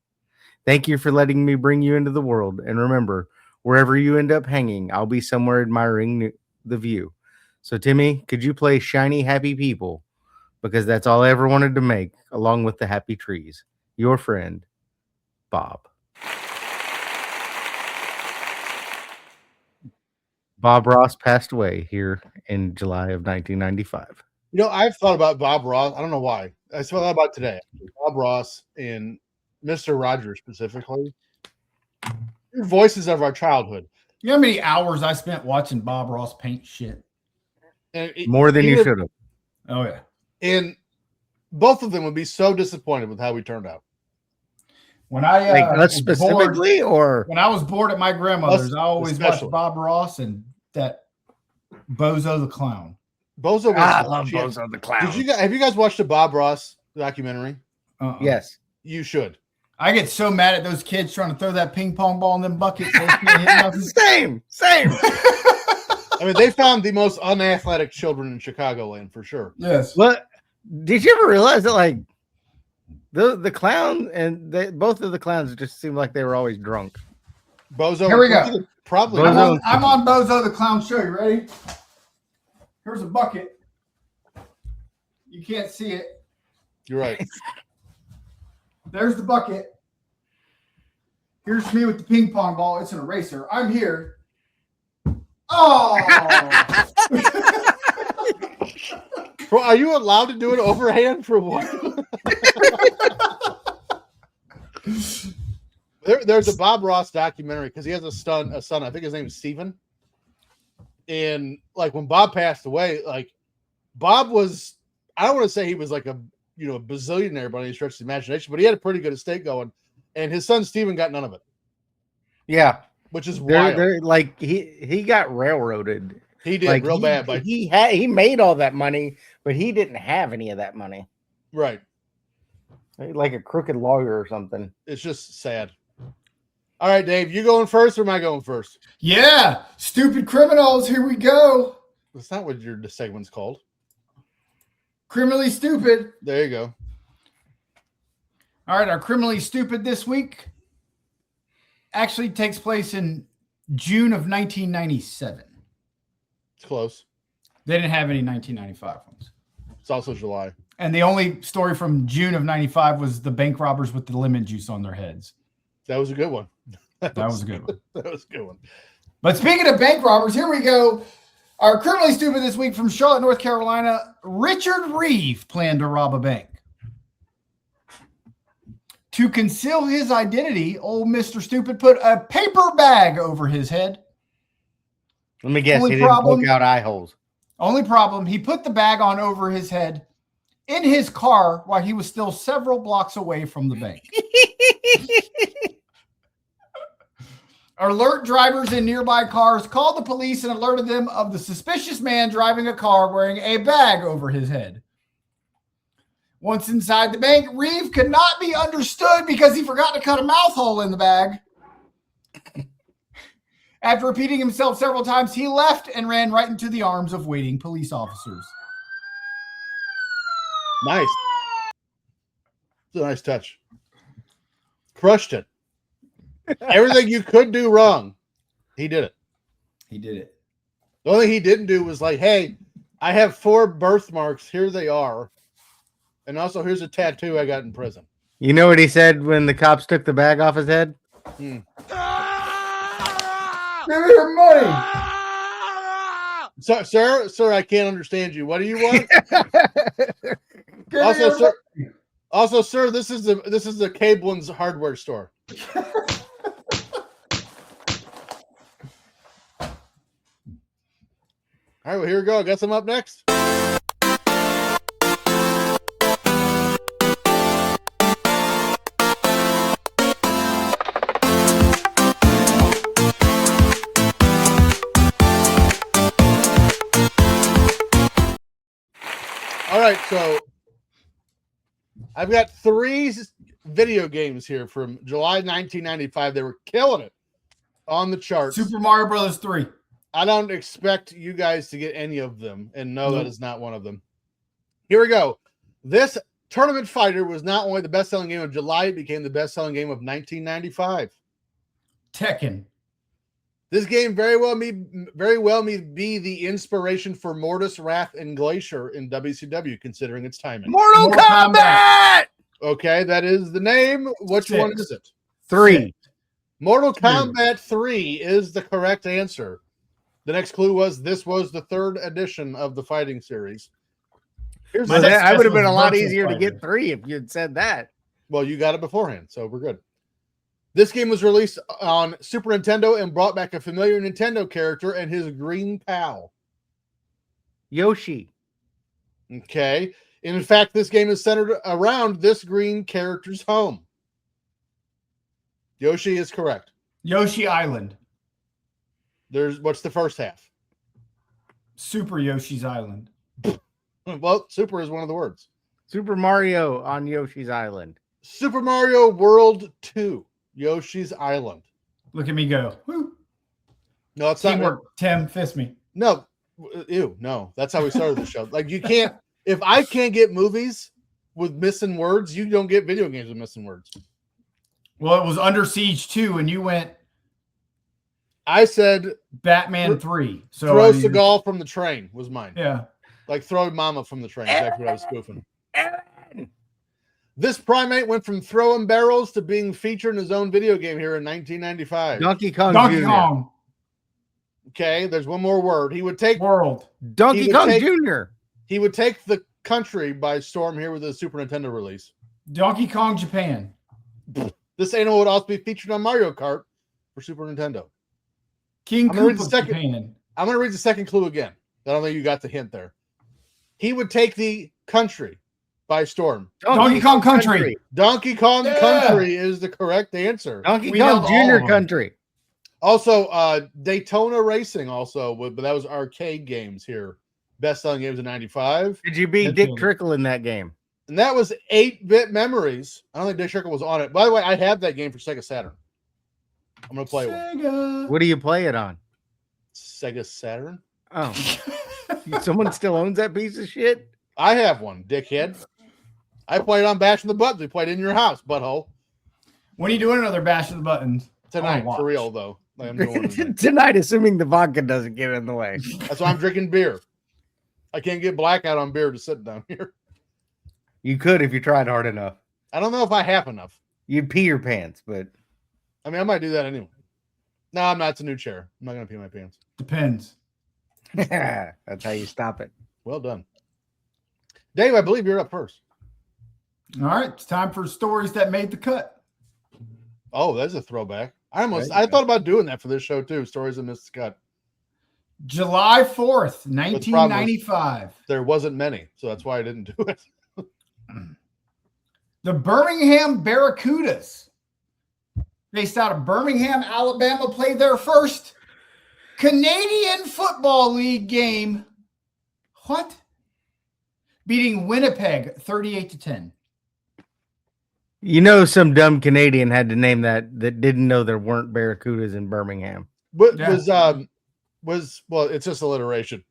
C: Thank you for letting me bring you into the world. And remember, wherever you end up hanging, I'll be somewhere admiring the view. So, Timmy, could you play Shiny Happy People? Because that's all I ever wanted to make, along with the happy trees. Your friend, Bob. Bob Ross passed away here in July of 1995.
B: You know, I've thought about Bob Ross. I don't know why. I thought about today. Bob Ross and Mr. Rogers specifically. Your voices of our childhood.
D: You know how many hours I spent watching Bob Ross paint shit?
B: And
C: More than you should have.
D: Oh, yeah.
B: And both of them would be so disappointed with how we turned out.
D: When I
C: Like us
D: was
C: specifically, or
D: when I was bored at my grandmother's, I always
B: especially.
D: watched Bob Ross and that Bozo the Clown.
B: Bozo was
C: I love
B: shit.
C: Bozo the Clown.
B: Have you guys watched the Bob Ross documentary?
C: Yes.
B: You should.
D: I get so mad at those kids trying to throw that ping pong ball in them buckets. They can't hit nothing.
C: Same.
B: I mean, they found the most unathletic children in Chicagoland for sure.
D: Yes.
C: What did you ever realize that like the clown and both of the clowns just seemed like they were always drunk?
B: Bozo.
D: Here we go.
B: Probably.
C: Bozo.
D: I'm on Bozo the Clown show. You ready? Here's a bucket. You can't see it.
B: You're right.
D: There's the bucket. Here's me with the ping pong ball. It's an eraser. I'm here. Oh!
B: Bro, are you allowed to do it overhand for what? There's a Bob Ross documentary because he has a son. I think his name is Steven. And like when Bob passed away, like Bob was, I don't want to say he was like a bazillionaire by any stretch of the imagination, but he had a pretty good estate going. And his son Steven got none of it.
C: Yeah.
B: Which is wild.
C: They're like he got railroaded.
B: He did real bad. But
C: he made all that money, but he didn't have any of that money.
B: Right.
C: Like a crooked lawyer or something.
B: It's just sad. All right, Dave, you going first or am I going first?
D: Yeah. Stupid criminals. Here we go.
B: That's not what your segment's called.
D: Criminally stupid.
B: There you go.
D: All right. Our criminally stupid this week actually takes place in June of 1997.
B: It's close.
D: They didn't have any 1995 ones.
B: It's also July.
D: And the only story from June of 95 was the bank robbers with the lemon juice on their heads.
B: That was a good one.
D: That was a good one.
B: That was a good one.
D: But speaking of bank robbers, here we go. Our criminally stupid this week from Charlotte, North Carolina. Richard Reeve planned to rob a bank. To conceal his identity, old Mr. Stupid put a paper bag over his head.
C: Let me guess,
D: Only
C: he didn't
D: problem-
C: poke out eye holes.
D: Only problem, he put the bag on over his head in his car while he was still several blocks away from the bank. Alert drivers in nearby cars called the police and alerted them of the suspicious man driving a car wearing a bag over his head. Once inside the bank, Reeve could not be understood because he forgot to cut a mouth hole in the bag. After repeating himself several times, he left and ran right into the arms of waiting police officers.
B: Nice. It's a nice touch. Crushed it. Everything you could do wrong, he did it.
D: He did it.
B: The only thing he didn't do was like, hey, I have 4 birthmarks. Here they are. And also, here's a tattoo I got in prison.
C: You know what he said when the cops took the bag off his head?
D: Give me your money.
B: So, sir, I can't understand you. What do you want? Also, sir, this is the Cablin's hardware store. All right, well, here we go. I got some up next. All right, so I've got 3 video games here from July 1995. They were killing it on the charts.
D: Super Mario Brothers 3.
B: I don't expect you guys to get any of them, and no, that is not one of them. Here we go. This Tournament Fighter was not only the best-selling game of July, it became the best-selling game of 1995.
D: Tekken.
B: This game very well may be the inspiration for Mortis, Wrath, and Glacier in WCW, considering its timing.
C: Mortal Kombat!
B: Okay, that is the name. Which
D: 6.
B: one is it?
C: 3.
B: Mortal Kombat 3 is the correct answer. The next clue was this was the 3rd edition of the fighting series. Here's
C: Well,
B: the
C: that would have been a lot
D: Virtual
C: easier to
D: Fighter.
C: get 3 if you'd said that.
B: Well, you got it beforehand, so we're good. This game was released on Super Nintendo and brought back a familiar Nintendo character and his green pal.
C: Yoshi.
B: Okay. In fact, this game is centered around this green character's home. Yoshi is correct.
D: Yoshi Island.
B: What's the first half?
D: Super Yoshi's Island.
B: Well, super is one of the words.
C: Super Mario on Yoshi's Island.
B: Super Mario World 2, Yoshi's Island.
D: Look at me go. Woo.
B: No, it's not.
D: Teamwork. Tim, fist me.
B: No, ew, no. That's how we started the show. Like, you can't. If I can't get movies with missing words, you don't get video games with missing words.
D: Well, it was Under Siege 2, and you went
B: I said
D: Batman 3. So
B: throw Seagal from the train was mine.
D: Yeah.
B: Like throw Mama from the train. Exactly what I was spoofing. This primate went from throwing barrels to being featured in his own video game here in 1995.
C: Donkey Kong
D: Donkey
C: Jr.
D: Kong
B: Okay, there's one more word. He would take
D: World.
C: Donkey Kong Jr.
B: He would take the country by storm here with the Super Nintendo release.
D: Donkey Kong Japan.
B: This animal would also be featured on Mario Kart for Super Nintendo.
D: King
B: I'm gonna read
D: Koopa
B: the second-
D: Japan.
B: I'm going to read the second clue again. I don't think you got the hint there. He would take the country by storm.
D: Donkey Kong Country.
B: Donkey Kong
D: Yeah.
B: Country is the correct answer.
C: Donkey
D: We
C: Kong
D: nailed all of
C: Jr.
D: them.
C: Country.
B: Also, Daytona Racing but that was arcade games here. Best-selling games in 95.
C: Did you beat Dick Trickle in that game?
B: And that was 8-bit memories. I don't think Dick Trickle was on it. By the way, I have that game for Sega Saturn. I'm going to play one.
C: What do you play it on?
B: Sega Saturn.
C: Oh. Someone still owns that piece of shit?
B: I have one, dickhead. I played on Bash of the Buttons. We played in your house, butthole.
D: When are you doing another Bash of the Buttons?
B: Tonight, for real, though. I'm doing it
C: tonight, assuming the vodka doesn't get in the way.
B: That's why I'm drinking beer. I can't get blackout on beer to sit down here.
C: You could if you tried hard enough.
B: I don't know if I have enough.
C: You'd pee your pants, but...
B: I mean, I might do that anyway. No, I'm not. It's a new chair. I'm not going to pee my pants.
D: Depends.
C: That's how you stop it.
B: Well done. Dave, I believe you're up first.
D: All right. It's time for stories that made the cut.
B: Oh, that's a throwback. I thought about doing that for this show, too. Stories that missed the cut.
D: July 4th, 1995.
B: There wasn't many, so that's why I didn't do it.
D: The Birmingham Barracudas, based out of Birmingham, Alabama, played their first Canadian Football League game. What? Beating Winnipeg 38-10.
C: You know, some dumb Canadian had to name that didn't know there weren't Barracudas in Birmingham.
B: But well, it's just alliteration.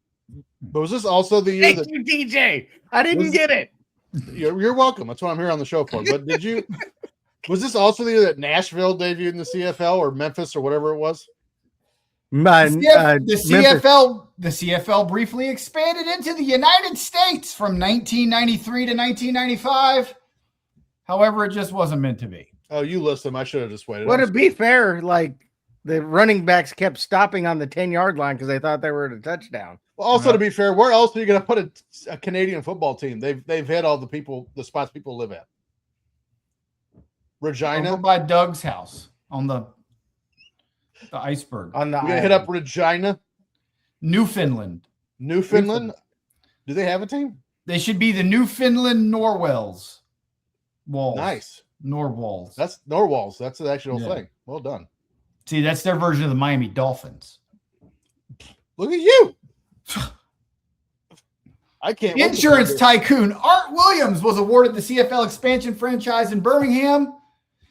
B: But was this also the year
C: Thank you, DJ. I didn't get it.
B: You're welcome. That's what I'm here on the show for. But was this also the year that Nashville debuted in the CFL or Memphis or whatever it was?
D: The CFL briefly expanded into the United States from 1993 to 1995. However, it just wasn't meant to be.
B: Oh, you list them. I should have just waited.
C: Well, to be fair, like the running backs kept stopping on the 10-yard line because they thought they were at a touchdown.
B: Well, also, to be fair, where else are you going to put a Canadian football team? They've hit all the spots people live at. Regina.
D: Over by Doug's house on the iceberg.
C: On the
B: We're going to hit up Regina.
D: Newfoundland.
B: Do they have a team?
D: They should be the Newfoundland Norwells. Walls.
B: Nice.
D: Norwalls.
B: That's Norwalls. That's the actual thing. Well done.
D: See, that's their version of the Miami Dolphins.
B: Look at you. I can't.
D: Insurance tycoon Art Williams was awarded the CFL expansion franchise in Birmingham,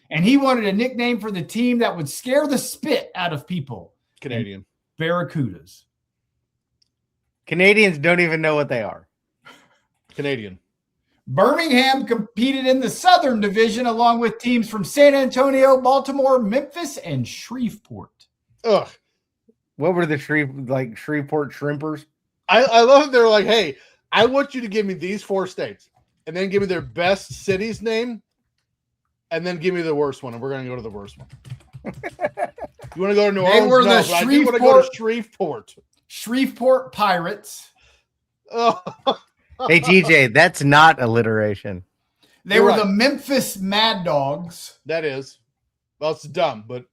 D: and he wanted a nickname for the team that would scare the spit out of people.
B: Canadian.
D: Barracudas.
C: Canadians don't even know what they are.
B: Canadian.
D: Birmingham competed in the Southern Division along with teams from San Antonio, Baltimore, Memphis, and Shreveport.
B: Ugh.
C: What were the Shreveport Shrimpers?
B: I love they're like, hey, I want you to give me these 4 states and then give me their best city's name and then give me the worst one. And we're going to go to the worst one. You want to go to New Orleans? I do want to go to Shreveport.
D: Shreveport Pirates.
B: Oh.
C: Hey, TJ, that's not alliteration.
D: They were the Memphis Mad Dogs.
B: That is. Well, it's dumb, but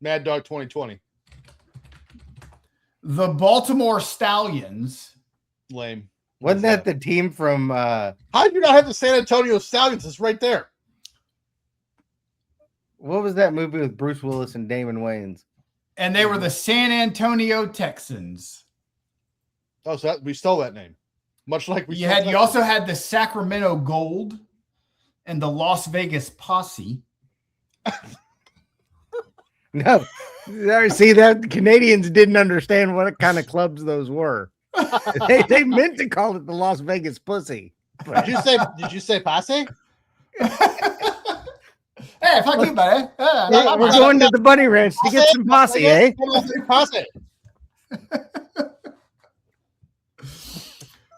B: Mad Dog 2020.
D: The Baltimore Stallions.
B: Lame.
C: Wasn't that the team from...
B: How did you not have the San Antonio Stallions? It's right there.
C: What was that movie with Bruce Willis and Damon Wayans?
D: And they were the San Antonio Texans.
B: Oh, so we stole that name. Much like we
D: you also had the Sacramento Gold and the Las Vegas Posse.
C: No. See, that Canadians didn't understand what kind of clubs those were. They meant to call it the Las Vegas Pussy.
B: Did you say posse?
D: Hey, fuck you, buddy.
C: We're going to the Bunny Ranch to get some posse, eh?
B: Posse.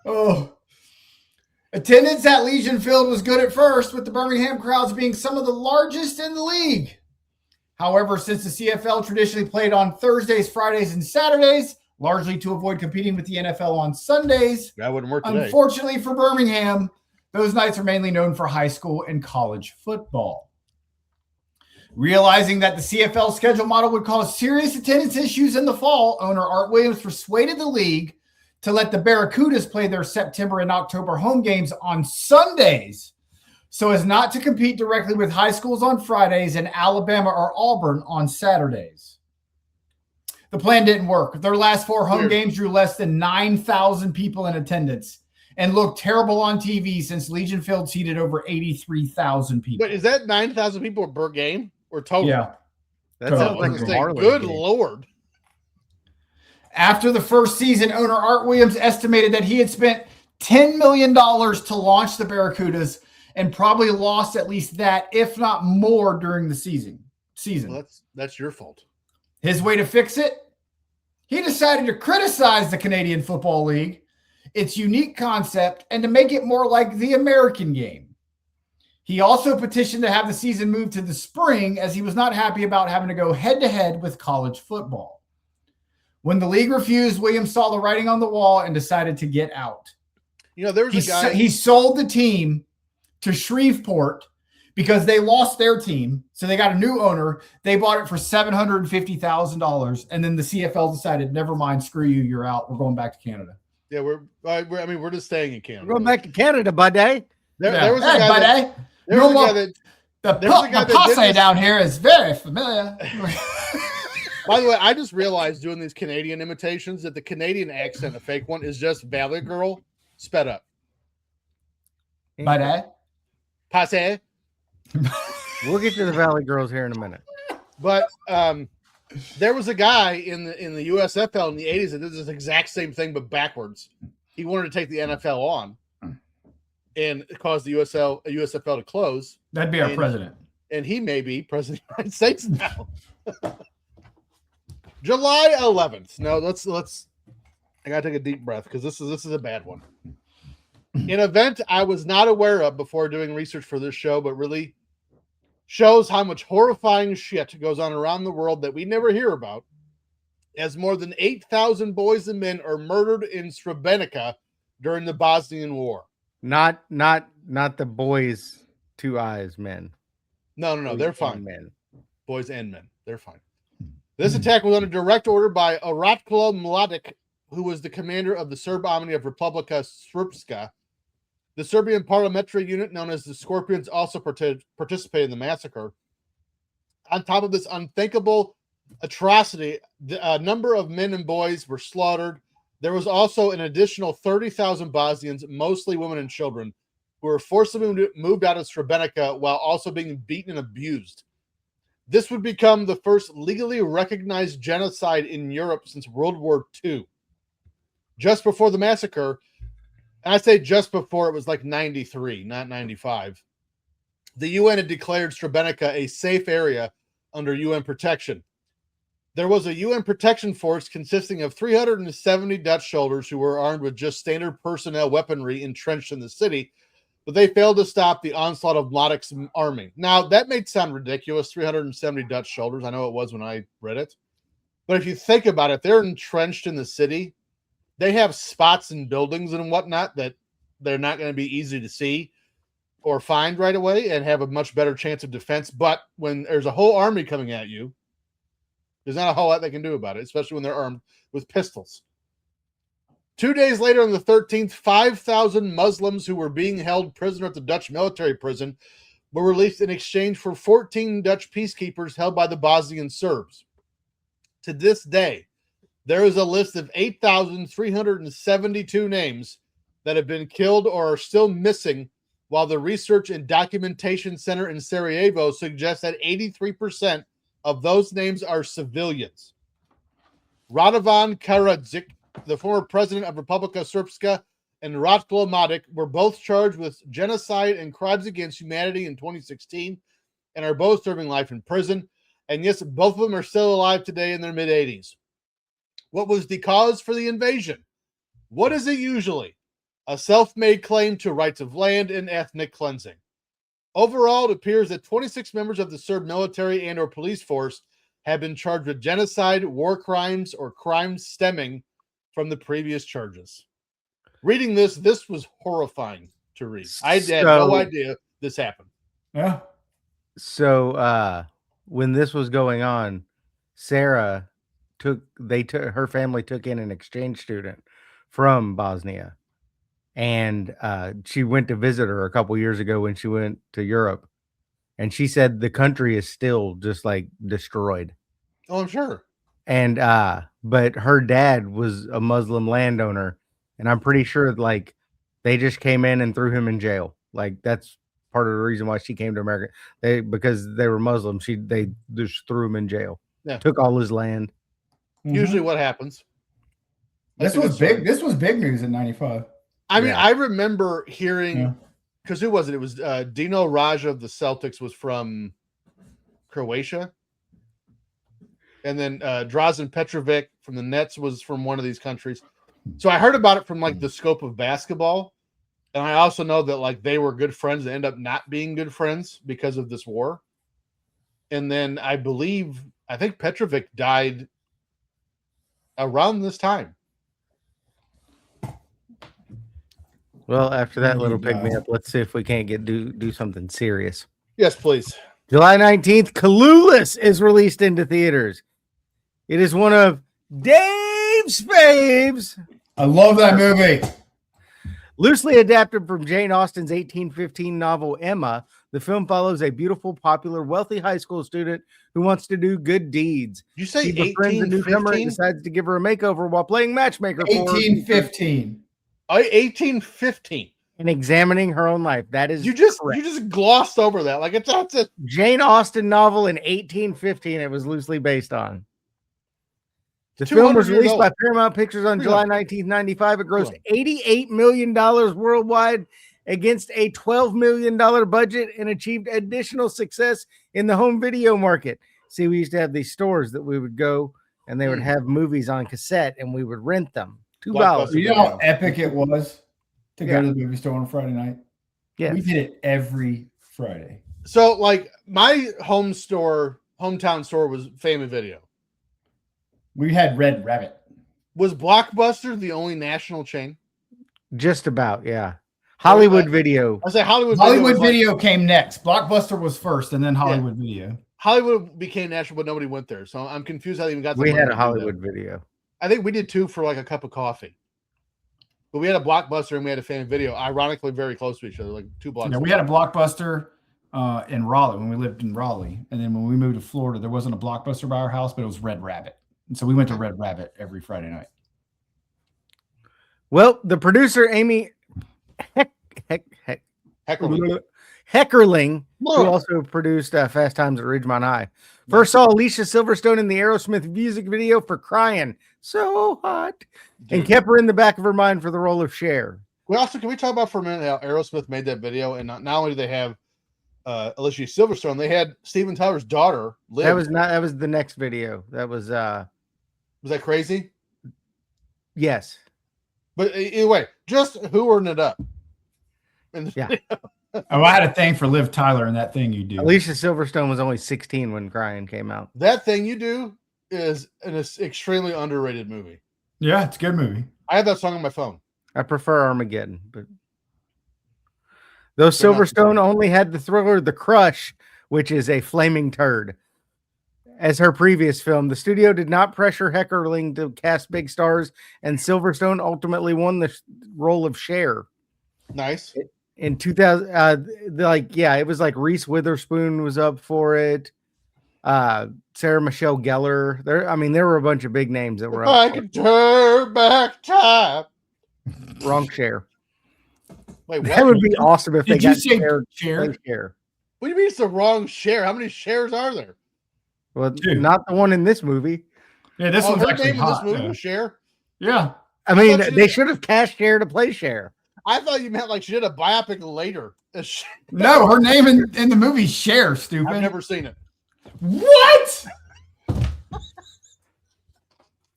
D: Oh. Attendance at Legion Field was good at first, with the Birmingham crowds being some of the largest in the league. However, since the CFL traditionally played on Thursdays, Fridays, and Saturdays, largely to avoid competing with the NFL on Sundays,
B: that wouldn't work today.
D: Unfortunately for Birmingham, those nights are mainly known for high school and college football. Realizing that the CFL schedule model would cause serious attendance issues in the fall, owner Art Williams persuaded the league to let the Barracudas play their September and October home games on Sundays so as not to compete directly with high schools on Fridays and Alabama or Auburn on Saturdays. The plan didn't work. Their last 4 home
B: Weird.
D: games drew less than 9,000 people in attendance and looked terrible on TV since Legion Field seated over 83,000 people.
B: But is that 9,000 people per game or total?
D: Yeah.
C: That
D: Total.
C: sounds like a Marlin
B: good
C: game.
B: Lord.
D: After the first season, owner Art Williams estimated that he had spent $10 million to launch the Barracudas and probably lost at least that, if not more, during the season.
B: Well, that's your fault.
D: His way to fix it? He decided to criticize the Canadian Football League, its unique concept, and to make it more like the American game. He also petitioned to have the season moved to the spring as he was not happy about having to go head-to-head with college football. When the league refused, Williams saw the writing on the wall and decided to get out.
B: You know, there was a guy.
D: He sold the team to Shreveport because they lost their team. So they got a new owner. They bought it for $750,000. And then the CFL decided, never mind, screw you, you're out. We're going back to Canada.
B: Yeah, we're just staying in Canada.
C: We're going back to Canada, buddy.
B: There was a guy that,
D: the passe down here is very familiar.
B: By the way, I just realized doing these Canadian imitations that the Canadian accent, a fake one, is just Valley Girl sped up. Passe.
C: We'll get to the Valley Girls here in a minute.
B: But there was a guy in the USFL in the 80s that did this exact same thing, but backwards. He wanted to take the NFL on and cause the USFL to close.
D: That'd be our president.
B: And he may be president of the United States now. July 11th. No, let's I gotta take a deep breath because this is a bad one. An event I was not aware of before doing research for this show, but really shows how much horrifying shit goes on around the world that we never hear about, as more than 8,000 boys and men are murdered in Srebrenica during the Bosnian War.
C: Not the boys, 2 eyes men.
B: No, they're fine.
C: Men.
B: Boys and men, they're fine. This attack was under direct order by Ratko Mladic, who was the commander of the Serb army of Republika Srpska. The Serbian parliamentary unit, known as the Scorpions, also participated in the massacre. On top of this unthinkable atrocity, a number of men and boys were slaughtered. There was also an additional 30,000 Bosnians, mostly women and children, who were forcibly moved out of Srebrenica while also being beaten and abused. This would become the first legally recognized genocide in Europe since World War II. Just before the massacre, and I say just before, it was like 93, not 95, the UN had declared Srebrenica a safe area under UN protection. There was a UN protection force consisting of 370 Dutch soldiers who were armed with just standard personnel weaponry entrenched in the city, but they failed to stop the onslaught of Mladic's army. Now, that may sound ridiculous, 370 Dutch soldiers. I know it was when I read it. But if you think about it, they're entrenched in the city. They have spots and buildings and whatnot that they're not going to be easy to see or find right away and have a much better chance of defense. But when there's a whole army coming at you, there's not a whole lot they can do about it, especially when they're armed with pistols. 2 days later, on the 13th, 5,000 Muslims who were being held prisoner at the Dutch military prison were released in exchange for 14 Dutch peacekeepers held by the Bosnian Serbs. To this day, there is a list of 8,372 names that have been killed or are still missing, while the Research and Documentation Center in Sarajevo suggests that 83% of those names are civilians. Radovan Karadzic, the former president of Republika Srpska, and Ratko Mladic were both charged with genocide and crimes against humanity in 2016 and are both serving life in prison. And yes, both of them are still alive today in their mid-80s. What was the cause for the invasion? What is it usually? A self-made claim to rights of land and ethnic cleansing. Overall, it appears that 26 members of the Serb military and or police force have been charged with genocide, war crimes, or crimes stemming from the previous charges. Reading this was horrifying to read. I had no idea this happened.
D: Yeah.
C: So when this was going on, Sarah her family took in an exchange student from Bosnia, and she went to visit her a couple years ago when she went to Europe, and she said the country is still just like destroyed.
B: Oh, I'm sure.
C: and but her dad was a Muslim landowner, and I'm pretty sure like they just came in and threw him in jail. Like that's part of the reason why she came to America. Because they were Muslim, they just threw him in jail.
B: Yeah.
C: Took all his land.
B: Usually what happens.
D: This was big. This was big news in '95.
B: I mean, I remember hearing, because who was it? It was Dino Raja of the Celtics was from Croatia. And then Drazen Petrovic from the Nets was from one of these countries. So I heard about it from like the scope of basketball. And I also know that like they were good friends. They end up not being good friends because of this war. And then I think Petrovic died around this time.
C: Well, after that little pick me up, let's see if we can't do something serious.
B: Yes, please.
C: July 19th, Clueless is released into theaters. It is one of Dave's faves.
D: I love that movie.
C: Loosely adapted from Jane Austen's 1815 novel Emma, the film follows a beautiful, popular, wealthy high school student who wants to do good deeds.
B: You say
C: she befriends a newcomer and decides to give her a makeover while playing matchmaker.
D: 1815.
B: 1815.
C: And examining her own life. That is
B: you just glossed over that. Like that's a
C: Jane Austen novel in 1815. It was loosely based on. The film was released by Paramount Pictures on July 1995. It grossed $88 million worldwide against a $12 million budget and achieved additional success in the home video market. See, we used to have these stores that we would go and they would have movies on cassette and we would rent them. $2.
D: You know how epic it was to go to the movie store on Friday night?
C: Yeah.
D: We did it every Friday.
B: So like my hometown store was Family Video.
D: We had Red Rabbit.
B: Was Blockbuster the only national chain?
C: Just about, yeah. Hollywood Video.
B: I say Hollywood
D: Video came next. Blockbuster was first, and then Hollywood Video.
B: Hollywood became national, but nobody went there. So I'm confused how they even got.
C: We had a Hollywood Video.
B: I think we did too for like a cup of coffee. But we had a Blockbuster and we had a Family Video. Ironically, very close to each other, like 2 blocks.
D: Yeah, we had a Blockbuster in Raleigh when we lived in Raleigh, and then when we moved to Florida, there wasn't a Blockbuster by our house, but it was Red Rabbit. And so we went to Red Rabbit every Friday night.
C: Well, the producer, Amy Heckerling, who also produced Fast Times at Ridgemont High, first saw Alicia Silverstone in the Aerosmith music video for Crying So Hot and kept her in the back of her mind for the role of Cher.
B: Well, also, can we talk about for a minute how Aerosmith made that video? And not only do they have Alicia Silverstone, they had Steven Tyler's daughter, Liv.
C: That was the next video. That was
B: that crazy?
C: Yes.
B: But either way, just hoovering it up.
C: Yeah.
D: Oh, I had a thing for Liv Tyler and That Thing You Do.
C: Alicia Silverstone was only 16 when Crying came out.
B: That Thing You Do is an extremely underrated movie.
D: Yeah, it's a good movie.
B: I have that song on my phone.
C: I prefer Armageddon, but though Silverstone only had the thriller The Crush, which is a flaming turd, as her previous film, the studio did not pressure Heckerling to cast big stars, and Silverstone ultimately won the role of Cher.
B: Nice.
C: In 2000, it was like Reese Witherspoon was up for it. Sarah Michelle Gellar. There were a bunch of big names that were up.
B: I could turn back time.
C: Wrong Cher.
B: Wait, what?
C: That would be awesome if they got Cher.
B: Cher. What do you mean it's the wrong Cher? How many Chers are there?
C: Well, not the one in this movie.
D: Yeah, this one's actually hot.
B: In this movie was Cher.
D: Yeah.
C: I mean, they should have cast Cher to play Cher.
B: I thought you meant like she did a biopic later.
D: No, her name in the movie Cher, stupid.
B: I've never seen it.
D: What?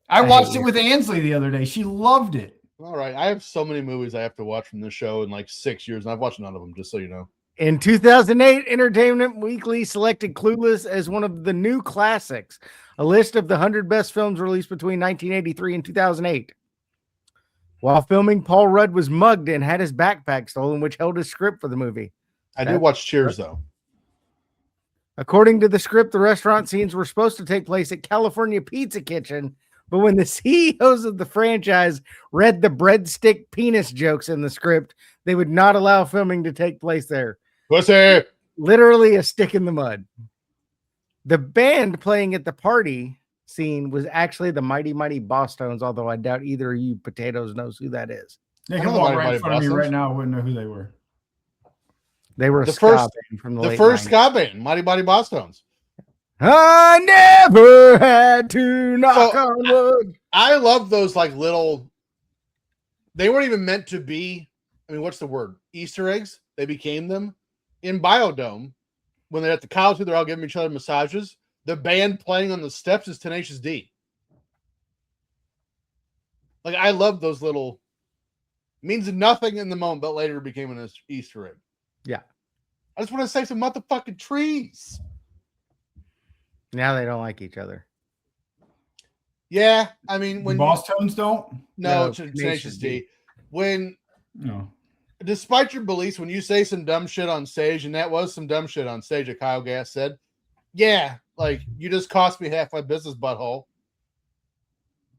D: I watched it with Ansley the other day. She loved it.
B: All right. I have so many movies I have to watch from this show in like 6 years, and I've watched none of them, just so you know.
C: In 2008, Entertainment Weekly selected Clueless as one of the new classics, a list of the 100 best films released between 1983 and 2008. While filming, Paul Rudd was mugged and had his backpack stolen, which held his script for the movie.
B: I did watch Cheers, though.
C: According to the script, the restaurant scenes were supposed to take place at California Pizza Kitchen, but when the CEOs of the franchise read the breadstick penis jokes in the script, they would not allow filming to take place there.
B: Pussy!
C: Literally a stick in the mud. The band playing at the party scene was actually the Mighty Mighty Bosstones, although I doubt either of you potatoes knows who that is.
D: They
B: I
D: can
B: know
D: walk
B: Mighty
D: right in
B: Mighty
D: front of me
B: Bosstones.
D: right now. I wouldn't know who they were.
C: They were a
B: The
C: ska
B: first-
C: band from the
B: The
C: late
B: first
C: 90s.
B: ska band, Mighty Mighty Bosstones.
C: I never had to knock
B: So,
C: on wood.
B: I love those like little. They weren't even meant to be. I mean, what's the word? Easter eggs. They became them in Biodome when they're at the college. They're all giving each other massages. The band playing on the steps is Tenacious D. Like I love those little. Means nothing in the moment, but later became an Easter egg.
C: Yeah.
B: I just want to say some motherfucking trees.
C: Now they don't like each other.
B: Yeah, I mean when
D: Boss Tones don't.
B: no,
C: No,
B: Tenacious D.
C: D.
B: When
D: No.
B: despite your beliefs, when you say some dumb shit on stage, and that was some dumb shit on stage, that Kyle Gass said, yeah, like you just cost me half my business, butthole,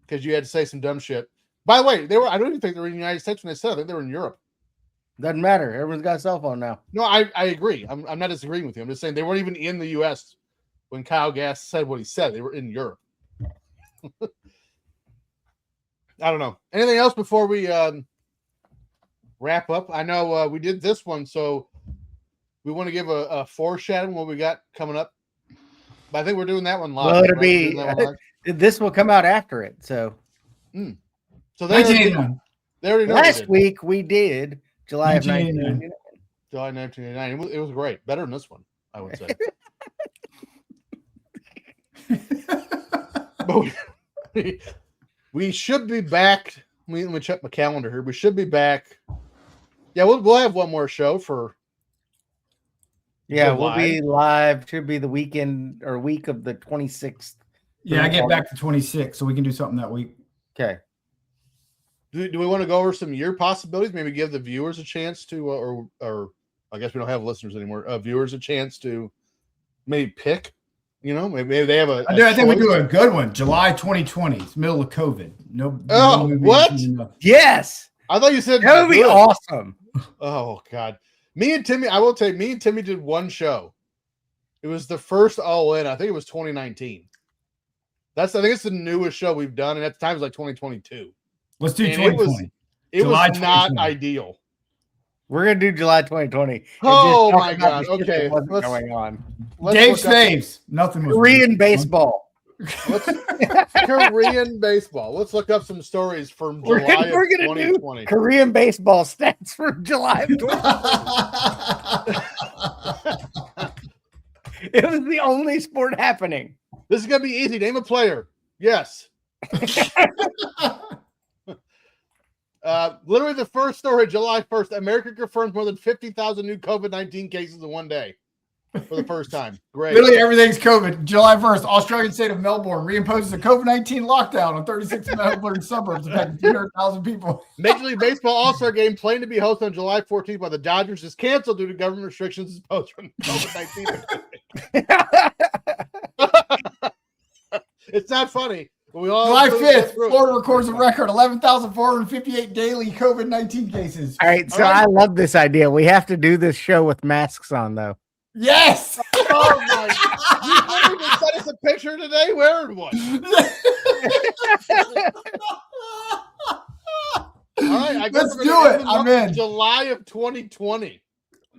B: because you had to say some dumb shit. By the way, they were. I don't even think they were in the United States when they said it. I think they were in Europe.
C: Doesn't matter. Everyone's got a cell phone now.
B: No, I agree. I'm not disagreeing with you. I'm just saying they weren't even in the U.S. when Kyle Gass said what he said. They were in Europe. I don't know. Anything else before we wrap up? I know we did this one, so we want to give a foreshadowing what we got coming up. But I think we're doing that one live.
C: Well, it'll
B: right?
C: be
B: Doing that one live?
C: this will come out after it. So
B: So they already
D: 1989.
B: know we
C: last
B: did.
C: week we did July of
D: 1989.
C: 1989.
B: July 1989. It was great. Better than this one, I would say. But we should be back. Let me check my calendar here. We should be back. Yeah, we'll have one more show for.
C: Yeah,
B: July.
C: we'll be live. Should be the weekend or week of the 26th.
D: Yeah, I get back to 26, so we can do something that week.
C: Okay.
B: Do we want to go over some year possibilities? Maybe give the viewers a chance to, or I guess we don't have listeners anymore. Viewers a chance to maybe pick. You know, maybe they have a.
D: I think we
B: choice.
D: do a good one. July 2020. It's middle of COVID. No.
B: Oh,
D: no movie,
B: what?
D: nothing.
C: Yes,
B: I thought you said
C: that would be
B: good.
C: awesome.
B: Oh God, me and Timmy. I will tell you, me and Timmy did one show. It was the first All In. I think it was 2019. I think it's the newest show we've done, and at the time it was like 2022.
D: Let's do
B: And
D: 2020.
B: It
D: July
B: was not
D: 2020.
B: ideal.
C: We're gonna do July 2020. and just
B: Oh
C: talk
B: my
C: about
B: God.
C: the shit
B: Okay,
C: that wasn't
B: let's-
C: going on.
D: Dave's
B: look up-
D: faves. Nothing was
C: Korean baseball.
B: Korean baseball. Let's look up some stories from
C: We're
B: July
C: gonna
B: of
C: do
B: 2020.
C: Korean baseball stats for July of 2020. It was the only sport happening.
B: This is gonna be easy. Name a player. Yes. Literally the first story, July 1st, America confirms more than 50,000 new COVID-19 cases in one day for the first time. Great.
D: Literally everything's COVID. July 1st, Australian state of Melbourne reimposes a COVID-19 lockdown on 36 Melbourne suburbs, affecting 200,000 people.
B: Major League Baseball All-Star Game planned to be hosted on July 14th by the Dodgers is canceled due to government restrictions imposed from COVID-19. It's not funny. But we all
D: July
B: go
D: 5th,
B: through it.
D: Florida records a record 11,458 daily COVID-19 cases.
C: All right, so
B: All right.
C: I love this idea. We have to do this show with masks on, though.
D: Yes!
B: Oh my! You literally just sent us a picture today wearing one. All right, I guess
D: Let's
B: we're
D: do
B: gonna
D: it.
B: end the
D: I'm
B: month of
D: in.
B: July of 2020.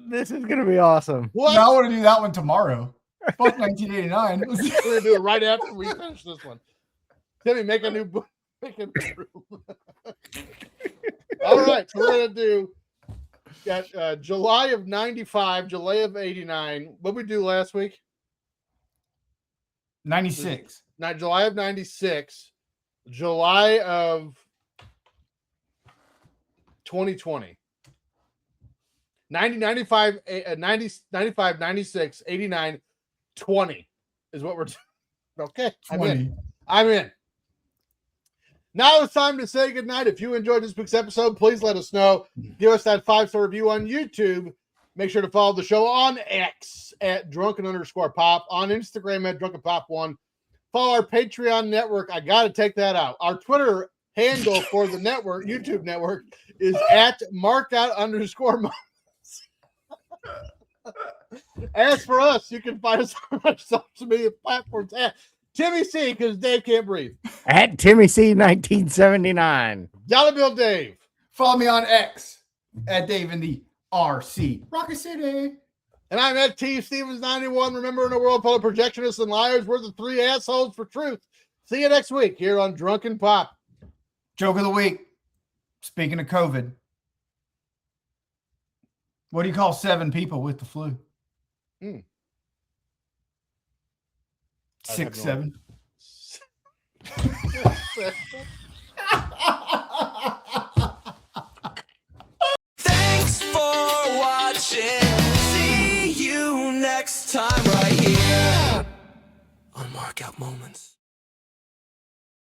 C: This is gonna be awesome.
B: What?
D: Now I want to do that one tomorrow. Fuck 1989.
B: We're gonna do it right after we finish this one. Timmy, make a new book. Make a new room. All right, so we're gonna do got July of 95, July of 89. What we do last week?
D: 96.
B: Not July of 96, July of 2020. 90, 95, 90, 95, 96, 89, 20 is what we're doing. Okay, I'm
D: 20.
B: in. I'm in. Now it's time to say goodnight. If you enjoyed this week's episode, please let us know. Give us that 5-star review on YouTube. Make sure to follow the show on X at drunken_pop, on Instagram at drunkenpop1. Follow our Patreon network. I got to take that out. Our Twitter handle for the network, YouTube network, is at markout_moments. As for us, you can find us on our social media platforms at Timmy C, because Dave can't breathe.
C: At Timmy C 1979.
B: Dolla Bill Dave.
D: Follow me on X at Dave in the RC. Rocket City.
B: And I'm at T Stevens 91. Remember, in a world full of projectionists and liars, we're the three assholes for truth. See you next week here on Drunken Pop.
D: Joke of the week. Speaking of COVID, what do you call 7 people with the flu? 6, 7.
A: Thanks for watching. See you next time right here on Markout Moments.